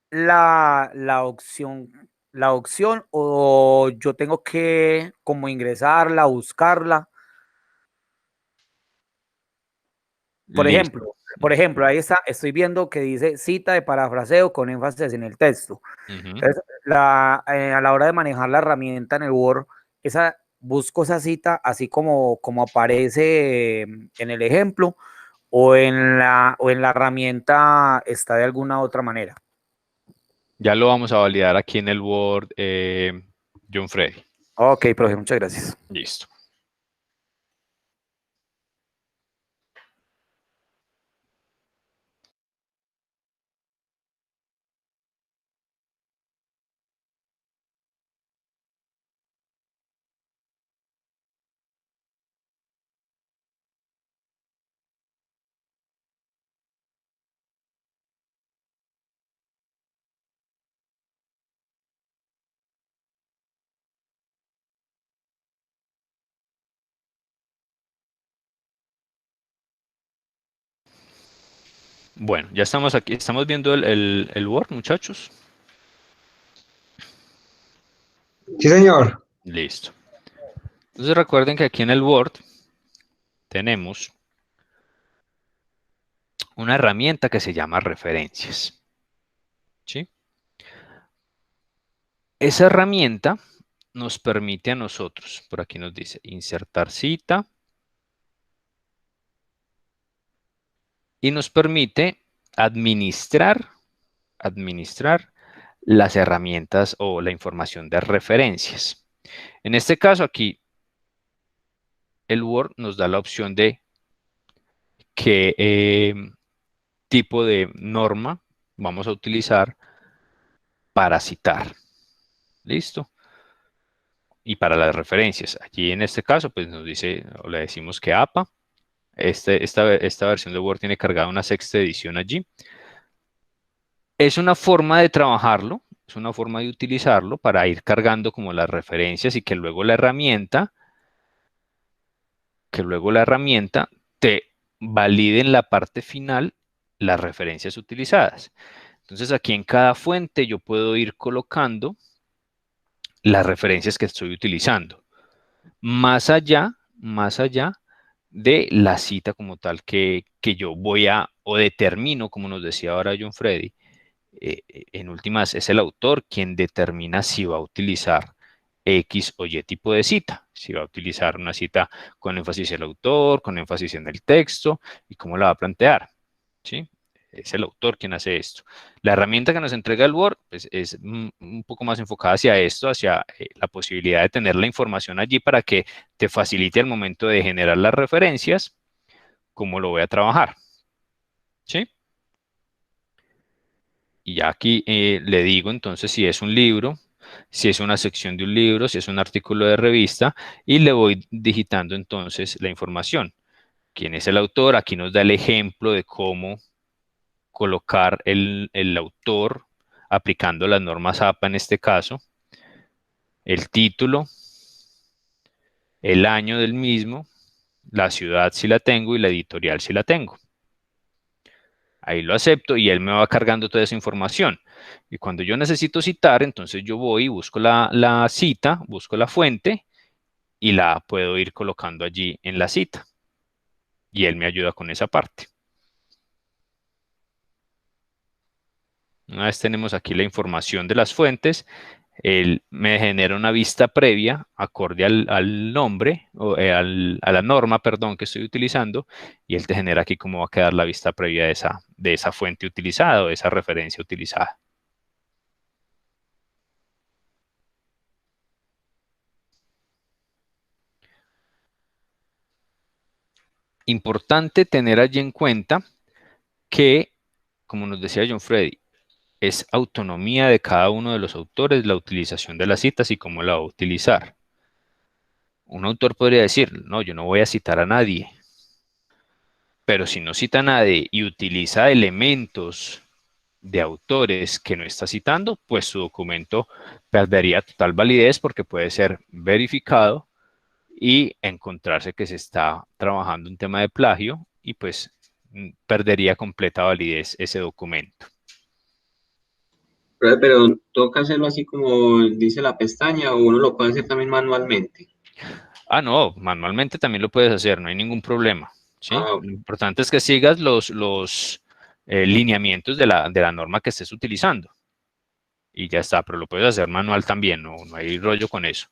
la opción o yo tengo que como ingresarla, buscarla. Por ejemplo, ahí está, estoy viendo que dice cita de parafraseo con énfasis en el texto. Entonces, a la hora de manejar la herramienta en el Word, busco esa cita así como aparece en el ejemplo o en la herramienta está de alguna otra manera. Ya lo vamos a validar aquí en el Word, John Freddy. Ok, profe, muchas gracias. Listo. Bueno, ya estamos aquí, estamos viendo el Word, muchachos. Sí, señor. Listo. Entonces recuerden que aquí en el Word tenemos una herramienta que se llama referencias. ¿Sí? Esa herramienta nos permite a nosotros, por aquí nos dice, insertar cita y nos permite administrar las herramientas o la información de referencias. En este caso aquí, el Word nos da la opción de qué tipo de norma vamos a utilizar para citar. ¿Listo? Y para las referencias. Aquí en este caso, pues nos dice, o le decimos que APA. Esta versión de Word tiene cargada una sexta edición allí. Es una forma de trabajarlo, es una forma de utilizarlo para ir cargando como las referencias y que luego la herramienta te valide en la parte final las referencias utilizadas. Entonces aquí en cada fuente yo puedo ir colocando las referencias que estoy utilizando. Más allá de la cita como tal que yo voy a, o determino, como nos decía ahora John Freddy, en últimas es el autor quien determina si va a utilizar X o Y tipo de cita, si va a utilizar una cita con énfasis en el autor, con énfasis en el texto y cómo la va a plantear, ¿sí? Es el autor quien hace esto. La herramienta que nos entrega el Word pues, es un poco más enfocada hacia esto, hacia la posibilidad de tener la información allí para que te facilite al momento de generar las referencias, cómo lo voy a trabajar, ¿sí? Y ya aquí le digo entonces si es un libro, si es una sección de un libro, si es un artículo de revista, y le voy digitando entonces la información. ¿Quién es el autor? Aquí nos da el ejemplo de cómo colocar el autor aplicando las normas APA en este caso, el título, el año del mismo, la ciudad si la tengo y la editorial si la tengo. Ahí lo acepto y él me va cargando toda esa información. Y cuando yo necesito citar, entonces yo voy y busco la cita, busco la fuente y la puedo ir colocando allí en la cita. Y él me ayuda con esa parte. Una vez tenemos aquí la información de las fuentes, él me genera una vista previa acorde al nombre, o a la norma, perdón, que estoy utilizando, y él te genera aquí cómo va a quedar la vista previa de esa fuente utilizada o de esa referencia utilizada. Importante tener allí en cuenta que, como nos decía John Freddy, es autonomía de cada uno de los autores la utilización de las citas y cómo la va a utilizar. Un autor podría decir, no, yo no voy a citar a nadie. Pero si no cita a nadie y utiliza elementos de autores que no está citando, pues su documento perdería total validez porque puede ser verificado y encontrarse que se está trabajando un tema de plagio y pues perdería completa validez ese documento. Pero toca hacerlo así como dice la pestaña o uno lo puede hacer también manualmente. Ah, no, manualmente también lo puedes hacer, no hay ningún problema. ¿Sí? Ah, Lo importante es que sigas los lineamientos de la norma que estés utilizando. Y ya está, pero lo puedes hacer manual también, no hay rollo con eso.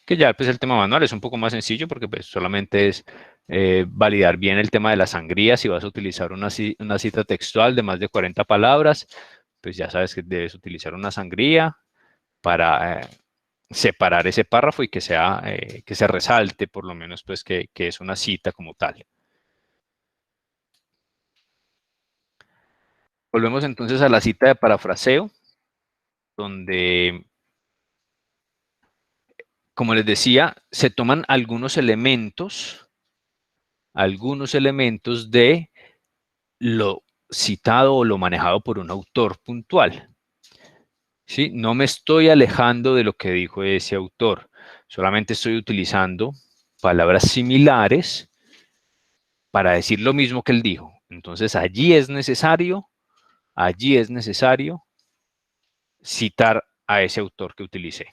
Que ya pues el tema manual es un poco más sencillo porque pues solamente es validar bien el tema de la sangría. Si vas a utilizar una cita textual de más de 40 palabras, pues ya sabes que debes utilizar una sangría para separar ese párrafo y que se resalte por lo menos pues que es una cita como tal. Volvemos entonces a la cita de parafraseo, donde, como les decía, se toman algunos elementos de lo citado o lo manejado por un autor puntual. ¿Sí? No me estoy alejando de lo que dijo ese autor, solamente estoy utilizando palabras similares para decir lo mismo que él dijo. Entonces allí es necesario citar a ese autor que utilicé.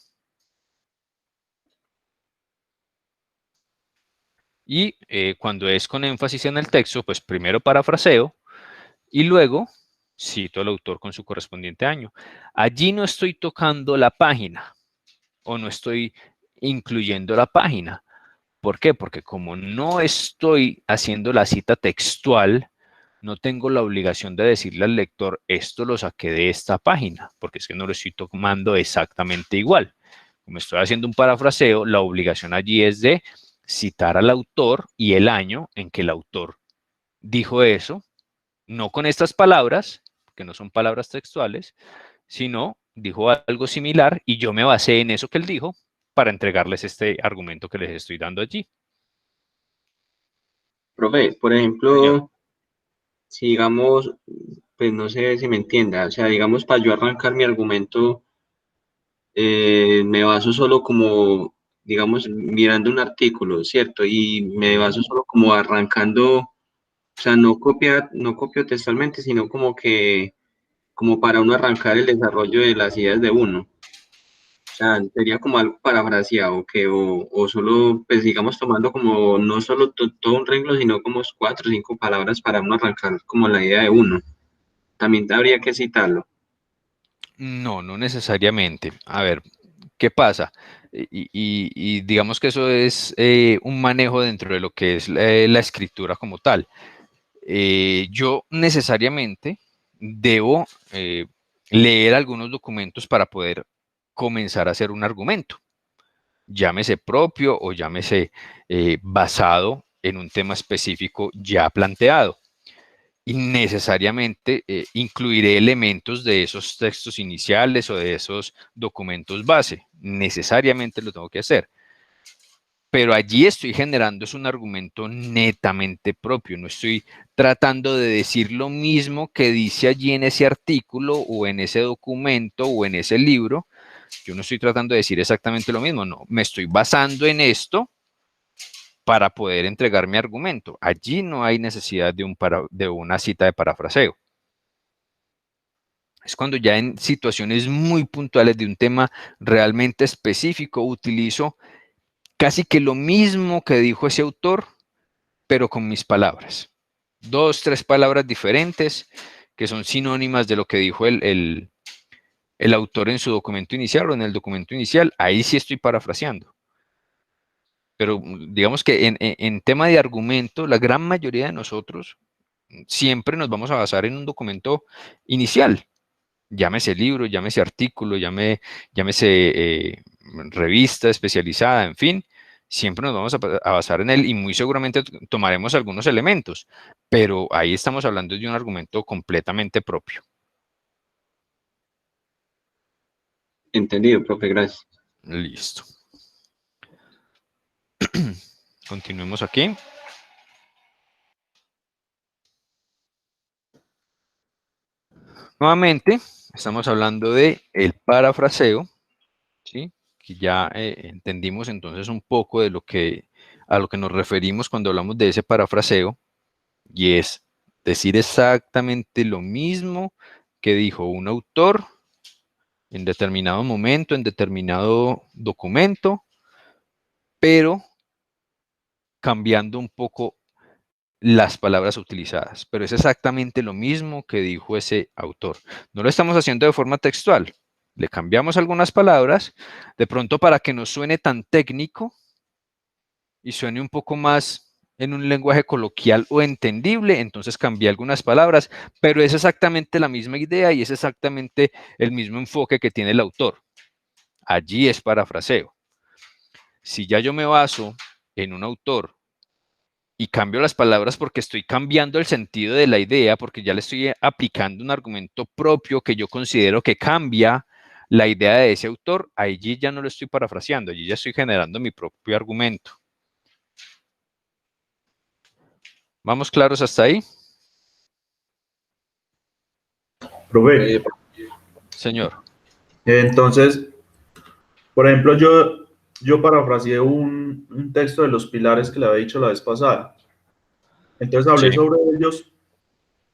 Y cuando es con énfasis en el texto, pues primero parafraseo y luego cito al autor con su correspondiente año. Allí no estoy tocando la página o no estoy incluyendo la página. ¿Por qué? Porque como no estoy haciendo la cita textual, no tengo la obligación de decirle al lector, esto lo saqué de esta página, porque es que no lo estoy tomando exactamente igual. Como estoy haciendo un parafraseo, la obligación allí es de citar al autor y el año en que el autor dijo eso, no con estas palabras, que no son palabras textuales, sino dijo algo similar y yo me basé en eso que él dijo para entregarles este argumento que les estoy dando allí. Profe, por ejemplo, si digamos, pues no sé si me entienda, o sea, digamos, para yo arrancar mi argumento, me baso solo como, digamos, mirando un artículo, ¿cierto? Y me baso solo como arrancando, o sea, no copio textualmente, sino como que, como para uno arrancar el desarrollo de las ideas de uno. O sea, sería como algo parafraseado, o solo, pues digamos, tomando como no solo todo un renglón, sino como 4 o 5 palabras para uno arrancar como la idea de uno. También habría que citarlo. No, no necesariamente. A ver, ¿qué pasa? Y digamos que eso es un manejo dentro de lo que es la escritura como tal. Yo necesariamente debo leer algunos documentos para poder comenzar a hacer un argumento, llámese propio o llámese basado en un tema específico ya planteado. Y necesariamente incluiré elementos de esos textos iniciales o de esos documentos base. Necesariamente lo tengo que hacer. Pero allí estoy generando es un argumento netamente propio. No estoy tratando de decir lo mismo que dice allí en ese artículo o en ese documento o en ese libro. Yo no estoy tratando de decir exactamente lo mismo. No, me estoy basando en esto para poder entregar mi argumento. Allí no hay necesidad de una cita de parafraseo. Es cuando ya en situaciones muy puntuales de un tema realmente específico utilizo casi que lo mismo que dijo ese autor, pero con mis palabras. 2, 3 palabras diferentes que son sinónimas de lo que dijo el autor en su documento inicial o en el documento inicial. Ahí sí estoy parafraseando. Pero digamos que en tema de argumento, la gran mayoría de nosotros siempre nos vamos a basar en un documento inicial. Llámese libro, llámese artículo, llámese revista especializada, en fin. Siempre nos vamos a basar en él y muy seguramente tomaremos algunos elementos. Pero ahí estamos hablando de un argumento completamente propio. Entendido, profe, gracias. Listo. Continuemos aquí. Nuevamente, estamos hablando de el parafraseo, ¿sí? Que ya entendimos entonces un poco de a lo que nos referimos cuando hablamos de ese parafraseo, y es decir exactamente lo mismo que dijo un autor en determinado momento, en determinado documento, pero cambiando un poco las palabras utilizadas, pero es exactamente lo mismo que dijo ese autor. No lo estamos haciendo de forma textual, le cambiamos algunas palabras, de pronto para que no suene tan técnico y suene un poco más en un lenguaje coloquial o entendible, entonces cambié algunas palabras, pero es exactamente la misma idea y es exactamente el mismo enfoque que tiene el autor. Allí es parafraseo. Si ya yo me baso en un autor y cambio las palabras porque estoy cambiando el sentido de la idea, porque ya le estoy aplicando un argumento propio que yo considero que cambia la idea de ese autor, allí ya no lo estoy parafraseando, allí ya estoy generando mi propio argumento. ¿Vamos claros hasta ahí? Profe. Señor. Entonces, por ejemplo, yo parafraseé un texto de los pilares que le había dicho la vez pasada. Entonces hablé sobre ellos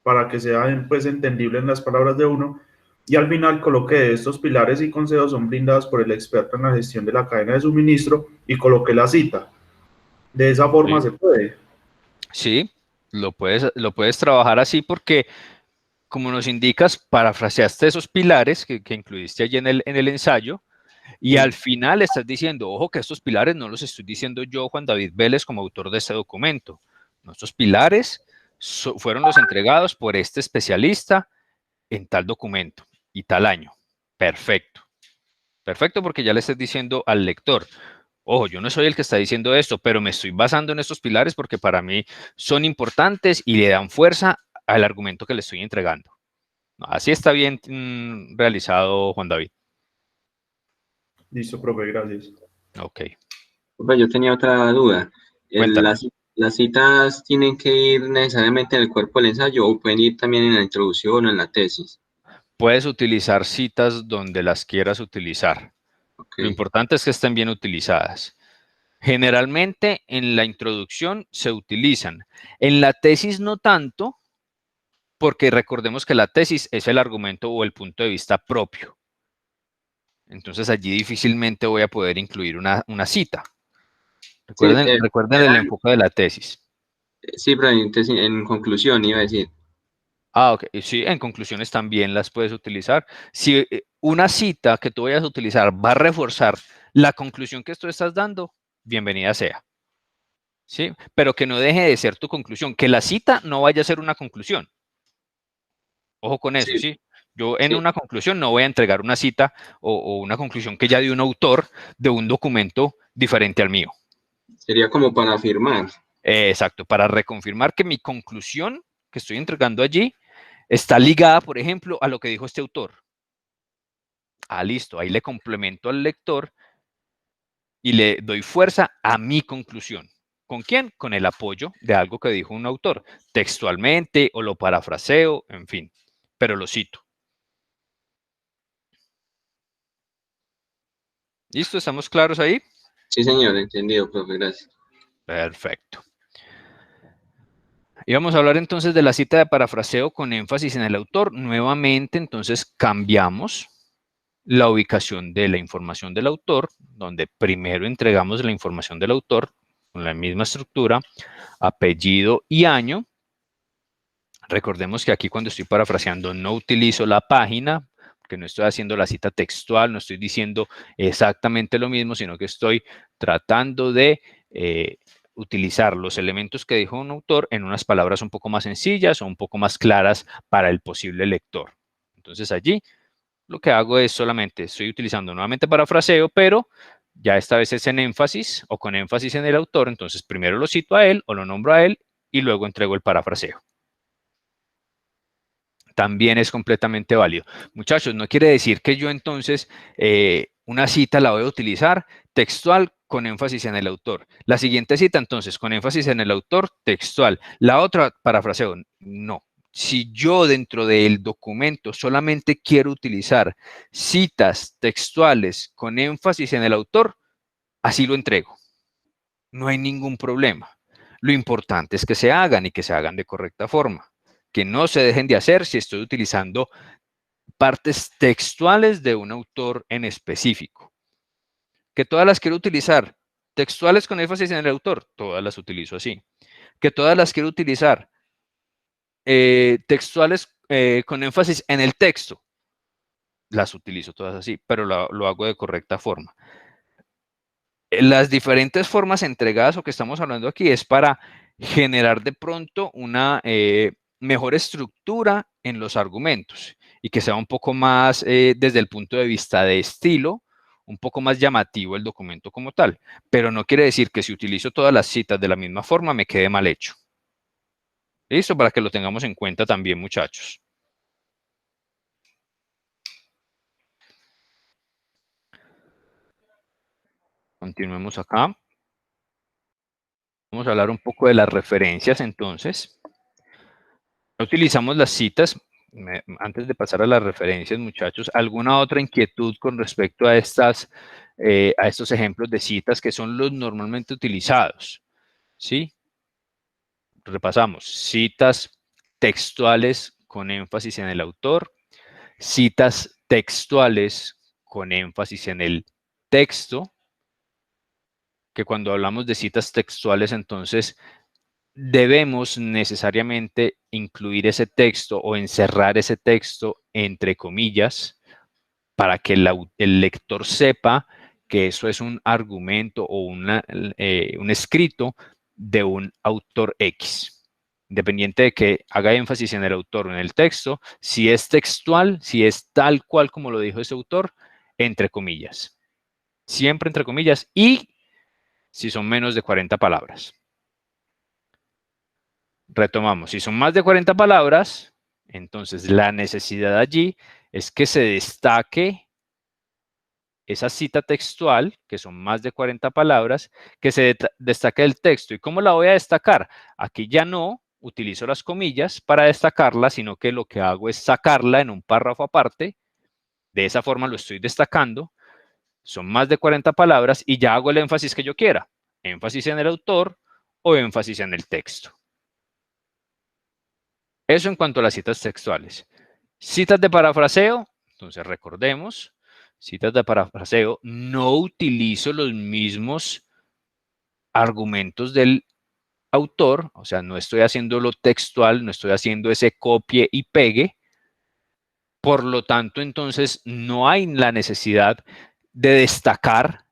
para que sean pues entendibles en las palabras de uno. Y al final coloqué estos pilares y consejos son brindados por el experto en la gestión de la cadena de suministro y coloqué la cita. De esa forma se puede. Sí, lo puedes trabajar así porque, como nos indicas, parafraseaste esos pilares que incluiste allí en el ensayo y al final estás diciendo, ojo que estos pilares no los estoy diciendo yo, Juan David Vélez, como autor de este documento. Estos pilares fueron los entregados por este especialista en tal documento y tal año. Perfecto. Perfecto, porque ya le estoy diciendo al lector, ojo, yo no soy el que está diciendo esto, pero me estoy basando en estos pilares porque para mí son importantes y le dan fuerza al argumento que le estoy entregando. Así está bien realizado, Juan David. Listo, profe, gracias. Ok. Profe, yo tenía otra duda. Cuéntame. ¿Las citas tienen que ir necesariamente en el cuerpo del ensayo o pueden ir también en la introducción o en la tesis? Puedes utilizar citas donde las quieras utilizar. Okay. Lo importante es que estén bien utilizadas. Generalmente en la introducción se utilizan. En la tesis no tanto, porque recordemos que la tesis es el argumento o el punto de vista propio. Entonces allí difícilmente voy a poder incluir una cita. Recuerden el enfoque de la tesis. Sí, pero en conclusión iba a decir. Ah, ok. Sí, en conclusiones también las puedes utilizar. Si una cita que tú vayas a utilizar va a reforzar la conclusión que tú estás dando, bienvenida sea. ¿Sí? Pero que no deje de ser tu conclusión, que la cita no vaya a ser una conclusión. Ojo con eso, ¿sí? Yo en una conclusión no voy a entregar una cita o una conclusión que ya dio un autor de un documento diferente al mío. Sería como para afirmar. Exacto, para reconfirmar que mi conclusión que estoy entregando allí está ligada, por ejemplo, a lo que dijo este autor. Ah, listo, ahí le complemento al lector y le doy fuerza a mi conclusión. ¿Con quién? Con el apoyo de algo que dijo un autor, textualmente o lo parafraseo, en fin, pero lo cito. ¿Listo? ¿Estamos claros ahí? Sí, señor, entendido, profe, gracias. Perfecto. Y vamos a hablar entonces de la cita de parafraseo con énfasis en el autor. Nuevamente, entonces, cambiamos la ubicación de la información del autor, donde primero entregamos la información del autor con la misma estructura, apellido y año. Recordemos que aquí cuando estoy parafraseando no utilizo la página, porque no estoy haciendo la cita textual, no estoy diciendo exactamente lo mismo, sino que estoy tratando de utilizar los elementos que dijo un autor en unas palabras un poco más sencillas o un poco más claras para el posible lector. Entonces allí lo que hago es solamente, estoy utilizando nuevamente parafraseo, pero ya esta vez es en énfasis o con énfasis en el autor, entonces primero lo cito a él o lo nombro a él y luego entrego el parafraseo. También es completamente válido. Muchachos, no quiere decir que yo entonces una cita la voy a utilizar textual con énfasis en el autor. La siguiente cita entonces con énfasis en el autor textual. La otra parafraseo, no. Si yo dentro del documento solamente quiero utilizar citas textuales con énfasis en el autor, así lo entrego. No hay ningún problema. Lo importante es que se hagan y que se hagan de correcta forma. Que no se dejen de hacer si estoy utilizando partes textuales de un autor en específico. Que todas las quiero utilizar textuales con énfasis en el autor, todas las utilizo así. Que todas las quiero utilizar textuales con énfasis en el texto, las utilizo todas así, pero lo hago de correcta forma. Las diferentes formas entregadas o que estamos hablando aquí es para generar de pronto una mejor estructura en los argumentos y que sea un poco más desde el punto de vista de estilo, un poco más llamativo el documento como tal, pero no quiere decir que si utilizo todas las citas de la misma forma me quede mal hecho. ¿Listo? Para que lo tengamos en cuenta también, muchachos. Continuemos acá. Vamos a hablar un poco de las referencias entonces. Utilizamos las citas. Antes de pasar a las referencias, muchachos, ¿alguna otra inquietud con respecto a estos ejemplos de citas que son los normalmente utilizados? ¿Sí? Repasamos. Citas textuales con énfasis en el autor, citas textuales con énfasis en el texto, que cuando hablamos de citas textuales, entonces debemos necesariamente incluir ese texto o encerrar ese texto entre comillas para que el lector sepa que eso es un argumento o un escrito de un autor X. independiente de que haga énfasis en el autor o en el texto, si es textual, si es tal cual como lo dijo ese autor, entre comillas. Siempre entre comillas, y si son menos de 40 palabras. Retomamos, si son más de 40 palabras, entonces la necesidad allí es que se destaque esa cita textual, que son más de 40 palabras, que se destaque el texto. ¿Y cómo la voy a destacar? Aquí ya no utilizo las comillas para destacarla, sino que lo que hago es sacarla en un párrafo aparte. De esa forma lo estoy destacando. Son más de 40 palabras y ya hago el énfasis que yo quiera. Énfasis en el autor o énfasis en el texto. Eso en cuanto a las citas textuales. Citas de parafraseo, entonces recordemos, citas de parafraseo, no utilizo los mismos argumentos del autor, o sea, no estoy haciendo lo textual, no estoy haciendo ese copie y pegue, por lo tanto, entonces, no hay la necesidad de destacar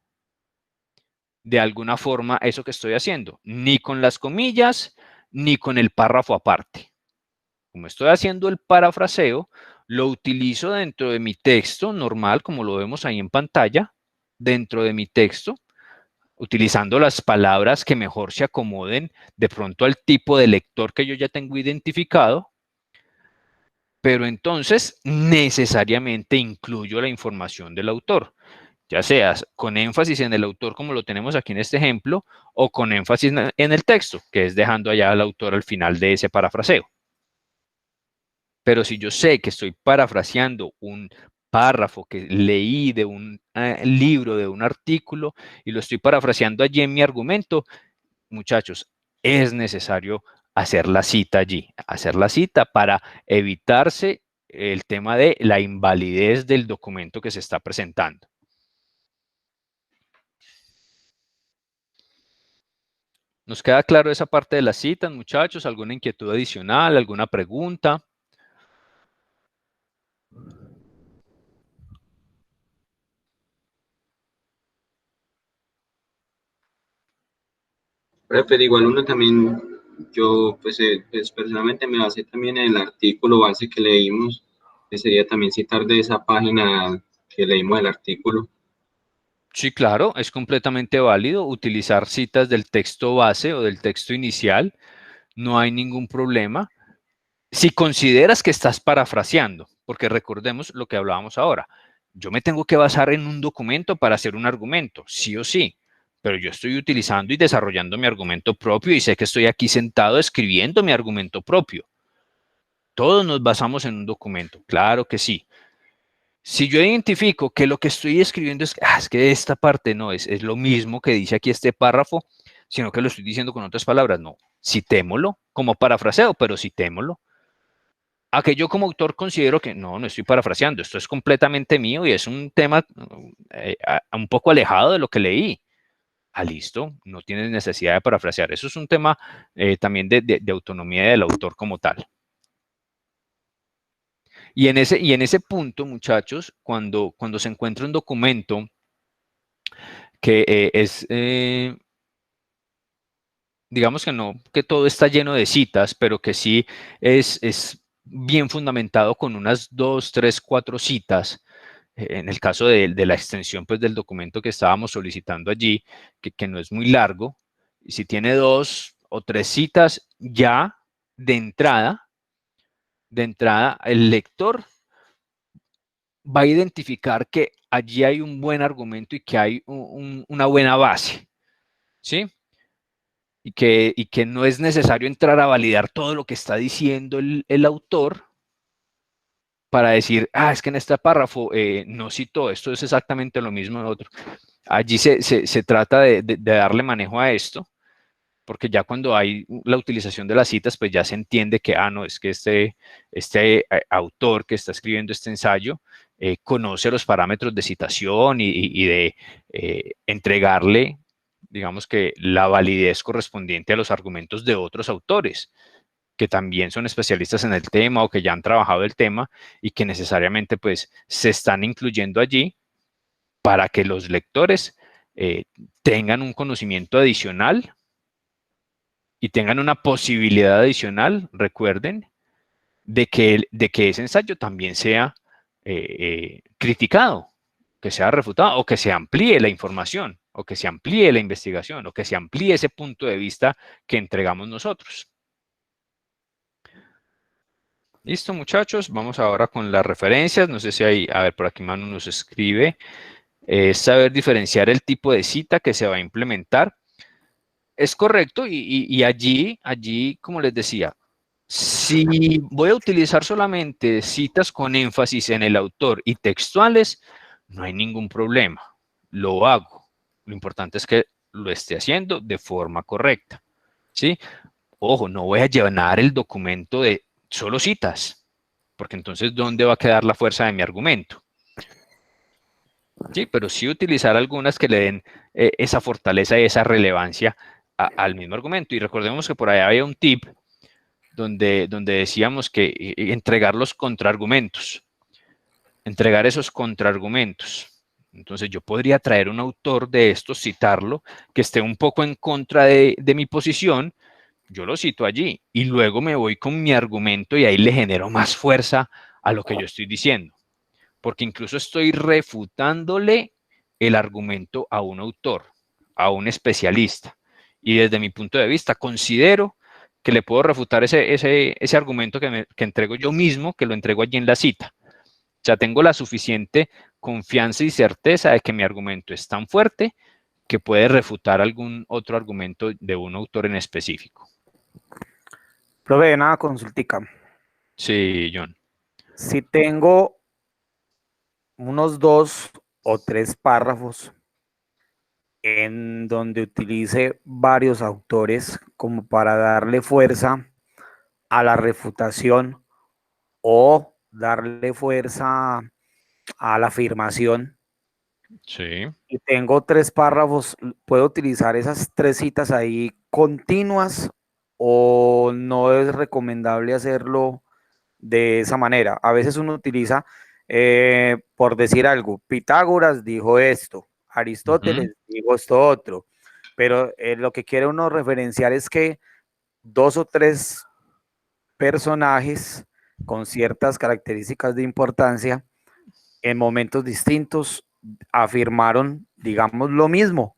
de alguna forma eso que estoy haciendo, ni con las comillas, ni con el párrafo aparte. Como estoy haciendo el parafraseo, lo utilizo dentro de mi texto normal, como lo vemos ahí en pantalla, dentro de mi texto, utilizando las palabras que mejor se acomoden de pronto al tipo de lector que yo ya tengo identificado, pero entonces necesariamente incluyo la información del autor, ya sea con énfasis en el autor como lo tenemos aquí en este ejemplo, o con énfasis en el texto, que es dejando allá al autor al final de ese parafraseo. Pero si yo sé que estoy parafraseando un párrafo que leí de un libro, de un artículo, y lo estoy parafraseando allí en mi argumento, muchachos, es necesario hacer la cita allí, hacer la cita para evitarse el tema de la invalidez del documento que se está presentando. ¿Nos queda claro esa parte de las citas, muchachos? ¿Alguna inquietud adicional? ¿Alguna pregunta? Pero igual uno también, yo pues personalmente me basé también en el artículo base que leímos, que sería también citar de esa página que leímos el artículo. Sí, claro, es completamente válido utilizar citas del texto base o del texto inicial, no hay ningún problema. Si consideras que estás parafraseando, porque recordemos lo que hablábamos ahora, yo me tengo que basar en un documento para hacer un argumento, sí o sí, pero yo estoy utilizando y desarrollando mi argumento propio y sé que estoy aquí sentado escribiendo mi argumento propio. Todos nos basamos en un documento, claro que sí. Si yo identifico que lo que estoy escribiendo es que esta parte no es lo mismo que dice aquí este párrafo, sino que lo estoy diciendo con otras palabras, no, citémoslo como parafraseo, pero citémoslo. A que yo como autor considero que no estoy parafraseando, esto es completamente mío y es un tema un poco alejado de lo que leí. Listo, no tienes necesidad de parafrasear. Eso es un tema también de autonomía del autor como tal. Y en ese punto, muchachos, cuando se encuentra un documento que digamos que no, que todo está lleno de citas, pero que sí es bien fundamentado con unas 2, 3, 4 citas, en el caso de la extensión pues, del documento que estábamos solicitando allí, que no es muy largo, y si tiene 2 o 3 citas, ya de entrada, el lector va a identificar que allí hay un buen argumento y que hay una buena base, ¿sí? Y que no es necesario entrar a validar todo lo que está diciendo el autor para decir, es que en este párrafo no citó, esto es exactamente lo mismo de otro. Allí se trata de darle manejo a esto, porque ya cuando hay la utilización de las citas, pues ya se entiende que, no, es que este autor que está escribiendo este ensayo conoce los parámetros de citación y de entregarle, digamos que la validez correspondiente a los argumentos de otros autores que también son especialistas en el tema o que ya han trabajado el tema y que necesariamente pues se están incluyendo allí para que los lectores tengan un conocimiento adicional y tengan una posibilidad adicional, recuerden, de que ese ensayo también sea criticado, que sea refutado, o que se amplíe la información, o que se amplíe la investigación, o que se amplíe ese punto de vista que entregamos nosotros. Listo, muchachos, vamos ahora con las referencias. No sé si hay, a ver, por aquí Manu nos escribe, saber diferenciar el tipo de cita que se va a implementar. Es correcto, y allí, como les decía, si voy a utilizar solamente citas con énfasis en el autor y textuales, no hay ningún problema, lo hago. Lo importante es que lo esté haciendo de forma correcta, ¿sí? Ojo, no voy a llenar el documento de solo citas, porque entonces, ¿dónde va a quedar la fuerza de mi argumento? Sí, pero sí utilizar algunas que le den esa fortaleza y esa relevancia al mismo argumento. Y recordemos que por ahí había un tip donde decíamos que entregar los contraargumentos, entregar esos contraargumentos. Entonces yo podría traer un autor de estos, citarlo, que esté un poco en contra de mi posición, yo lo cito allí y luego me voy con mi argumento y ahí le genero más fuerza a lo que yo estoy diciendo, porque incluso estoy refutándole el argumento a un autor, a un especialista. Y desde mi punto de vista considero que le puedo refutar ese argumento que entrego yo mismo, que lo entrego allí en la cita. O sea, tengo la suficiente confianza y certeza de que mi argumento es tan fuerte que puede refutar algún otro argumento de un autor en específico. Profe, nada, consultica. Sí, John. Si tengo unos 2 o 3 párrafos en donde utilice varios autores como para darle fuerza a la refutación o darle fuerza a la afirmación, Sí. y tengo 3 párrafos, ¿puedo utilizar esas 3 citas ahí continuas o no es recomendable hacerlo de esa manera? A veces uno utiliza, por decir algo, Pitágoras dijo esto, Aristóteles dijo esto otro, pero lo que quiere uno referenciar es que 2 o 3 personajes con ciertas características de importancia en momentos distintos afirmaron, digamos, lo mismo.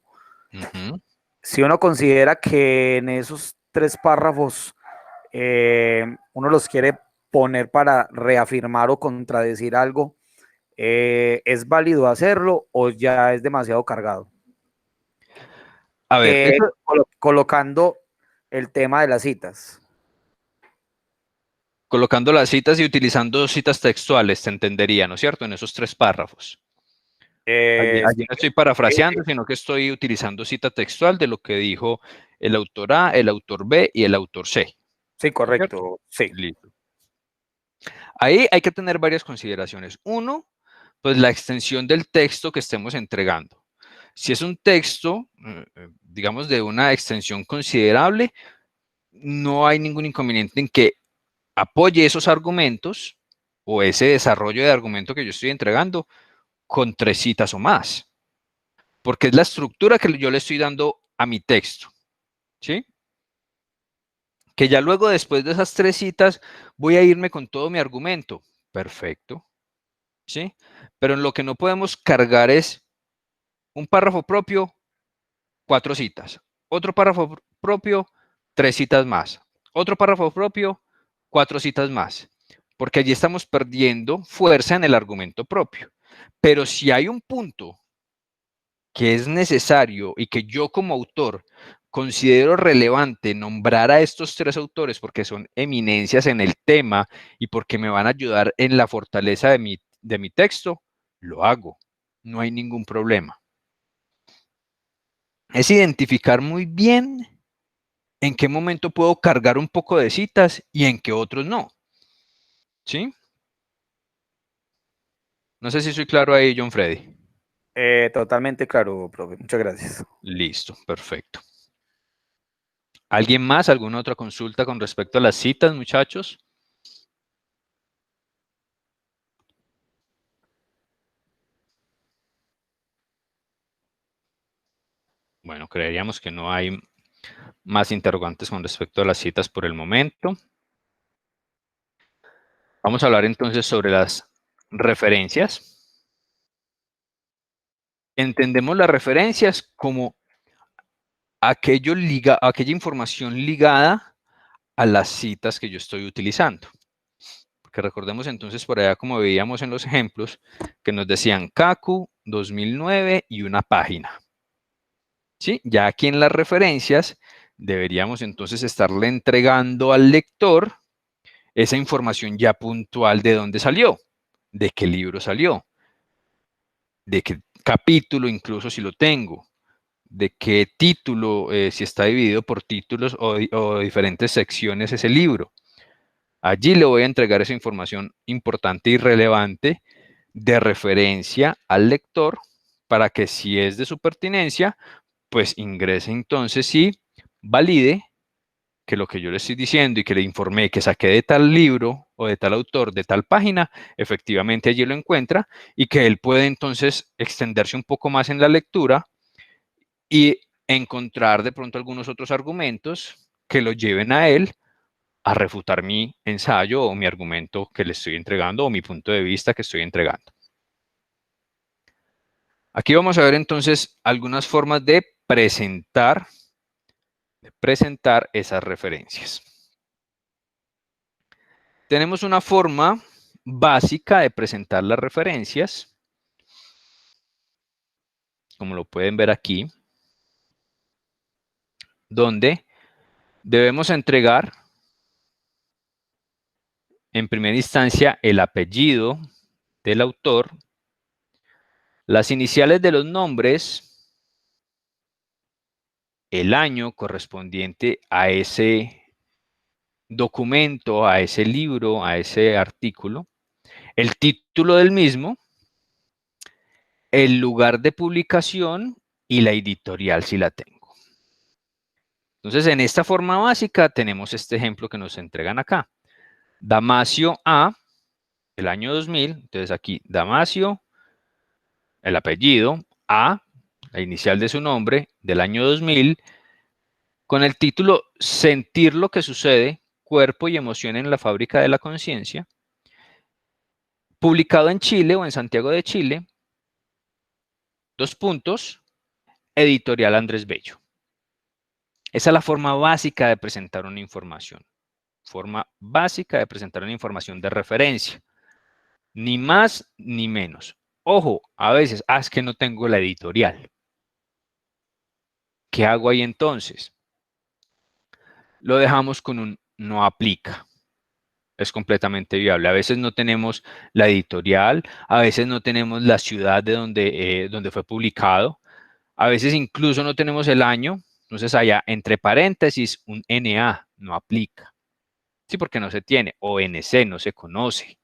Si uno considera que en esos 3 párrafos uno los quiere poner para reafirmar o contradecir algo, ¿es válido hacerlo o ya es demasiado cargado? A ver, colocando el tema de las citas. Colocando las citas y utilizando citas textuales, se entendería, ¿no es cierto? En esos 3 párrafos. Allí no estoy parafraseando, sino que estoy utilizando cita textual de lo que dijo el autor A, el autor B y el autor C. Sí, correcto. Sí. Listo. Ahí hay que tener varias consideraciones. Uno, pues la extensión del texto que estemos entregando. Si es un texto, digamos, de una extensión considerable, no hay ningún inconveniente en que apoye esos argumentos o ese desarrollo de argumento que yo estoy entregando con 3 citas o más, porque es la estructura que yo le estoy dando a mi texto, ¿sí? Que ya luego, después de esas 3 citas, voy a irme con todo mi argumento. Perfecto, ¿sí? Pero en lo que no podemos cargar es un párrafo propio, 4 citas. Otro párrafo propio, 3 citas más. Otro párrafo propio, 4 citas más. Porque allí estamos perdiendo fuerza en el argumento propio. Pero si hay un punto que es necesario y que yo como autor considero relevante nombrar a estos 3 autores porque son eminencias en el tema y porque me van a ayudar en la fortaleza de mi texto, lo hago. No hay ningún problema. Es identificar muy bien en qué momento puedo cargar un poco de citas y en qué otros no. ¿Sí? No sé si soy claro ahí, John Freddy. Totalmente claro, profe. Muchas gracias. Listo, perfecto. ¿Alguien más? ¿Alguna otra consulta con respecto a las citas, muchachos? Bueno, creeríamos que no hay más interrogantes con respecto a las citas por el momento. Vamos a hablar entonces sobre las referencias. Entendemos las referencias como aquella información ligada a las citas que yo estoy utilizando. Porque recordemos entonces por allá, como veíamos en los ejemplos, que nos decían CACU 2009 y una página. ¿Sí? Ya aquí en las referencias deberíamos entonces estarle entregando al lector esa información ya puntual de dónde salió, de qué libro salió, de qué capítulo incluso si lo tengo, de qué título, si está dividido por títulos o diferentes secciones ese libro. Allí le voy a entregar esa información importante y relevante de referencia al lector para que si es de su pertinencia, pues ingrese entonces y valide que lo que yo le estoy diciendo y que le informé que saqué de tal libro o de tal autor, de tal página, efectivamente allí lo encuentra y que él puede entonces extenderse un poco más en la lectura y encontrar de pronto algunos otros argumentos que lo lleven a él a refutar mi ensayo o mi argumento que le estoy entregando o mi punto de vista que estoy entregando. Aquí vamos a ver entonces algunas formas de presentar esas referencias. Tenemos una forma básica de presentar las referencias, como lo pueden ver aquí, donde debemos entregar en primera instancia el apellido del autor, las iniciales de los nombres, el año correspondiente a ese documento, a ese libro, a ese artículo, el título del mismo, el lugar de publicación y la editorial si la tengo. Entonces, en esta forma básica tenemos este ejemplo que nos entregan acá. Damasio A, el año 2000, entonces aquí Damasio, el apellido, A, la inicial de su nombre, del año 2000, con el título Sentir lo que sucede, cuerpo y emoción en la fábrica de la conciencia, publicado en Chile o en Santiago de Chile, editorial Andrés Bello. Esa es la forma básica de presentar una información. Forma básica de presentar una información de referencia. Ni más ni menos. Ojo, a veces, es que no tengo la editorial. ¿Qué hago ahí entonces? Lo dejamos con un no aplica. Es completamente viable. A veces no tenemos la editorial, a veces no tenemos la ciudad de donde fue publicado, a veces incluso no tenemos el año, entonces allá entre paréntesis un NA no aplica. Sí, porque no se tiene, o NC no se conoce.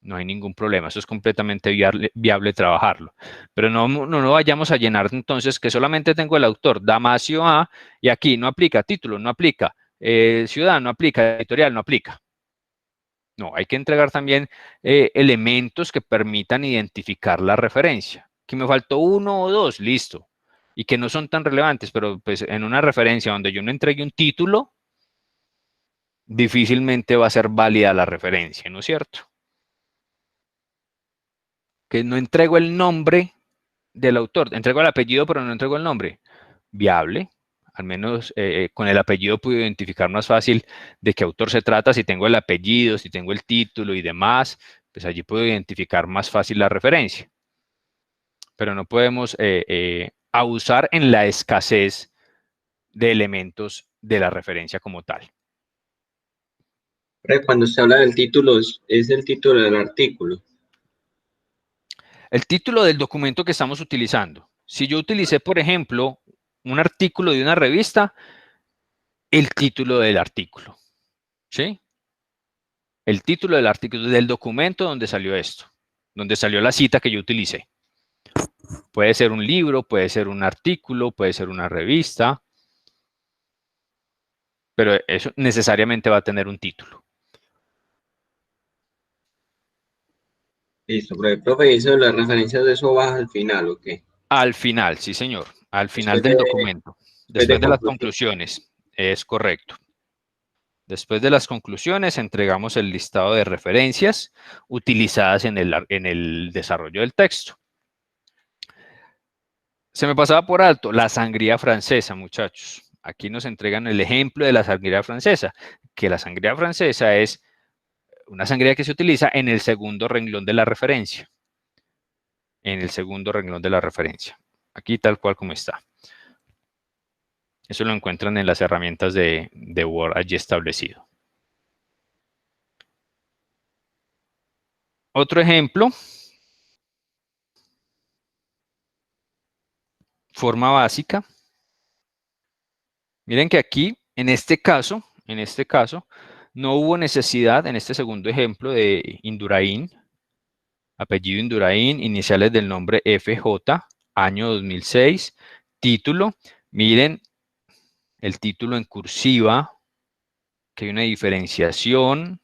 No hay ningún problema, eso es completamente viable trabajarlo. Pero no vayamos a llenar entonces que solamente tengo el autor, Damasio A, y aquí no aplica, título no aplica, ciudad no aplica, editorial no aplica. No, hay que entregar también elementos que permitan identificar la referencia. Que me faltó uno o dos, listo. Y que no son tan relevantes, pero pues en una referencia donde yo no entregue un título, difícilmente va a ser válida la referencia, ¿no es cierto? Que no entrego el nombre del autor, entrego el apellido pero no entrego el nombre, viable, al menos con el apellido puedo identificar más fácil de qué autor se trata, si tengo el apellido, si tengo el título y demás, pues allí puedo identificar más fácil la referencia. Pero no podemos abusar en la escasez de elementos de la referencia como tal. Cuando se habla del título, es el título del artículo. El título del documento que estamos utilizando. Si yo utilicé, por ejemplo, un artículo de una revista, el título del artículo. ¿Sí? El título del artículo, del documento donde salió esto, donde salió la cita que yo utilicé. Puede ser un libro, puede ser un artículo, puede ser una revista, pero eso necesariamente va a tener un título. Listo, profe, ¿eso las referencias de eso baja al final o qué? Al final, sí señor, al final del documento. Después de las conclusiones, es correcto. Después de las conclusiones, entregamos el listado de referencias utilizadas en el desarrollo del texto. Se me pasaba por alto la sangría francesa, muchachos. Aquí nos entregan el ejemplo de la sangría francesa, que la sangría francesa es una sangría que se utiliza en el segundo renglón de la referencia. En el segundo renglón de la referencia. Aquí tal cual como está. Eso lo encuentran en las herramientas de Word allí establecido. Otro ejemplo. Forma básica. Miren que aquí, en este caso, no hubo necesidad, en este segundo ejemplo de Indurain, apellido Indurain, iniciales del nombre FJ, año 2006, título, miren el título en cursiva, que hay una diferenciación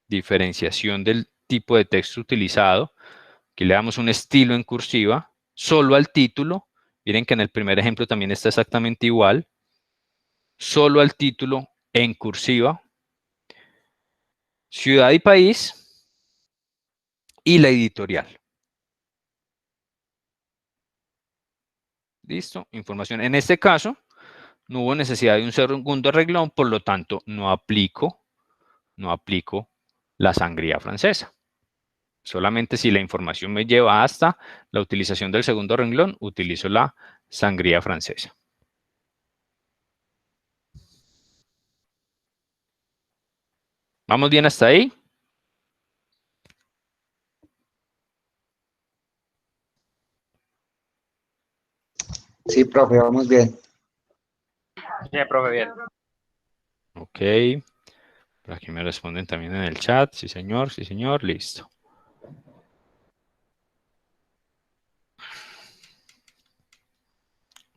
del tipo de texto utilizado. Aquí le damos un estilo en cursiva, solo al título. Miren que en el primer ejemplo también está exactamente igual. Solo al título en cursiva. Ciudad y país. Y la editorial. Listo, información. En este caso, no hubo necesidad de un segundo renglón, por lo tanto, no aplico la sangría francesa. Solamente si la información me lleva hasta la utilización del segundo renglón, utilizo la sangría francesa. ¿Vamos bien hasta ahí? Sí, profe, vamos bien. Bien, profe, bien. Ok. Por aquí me responden también en el chat. Sí, señor, listo.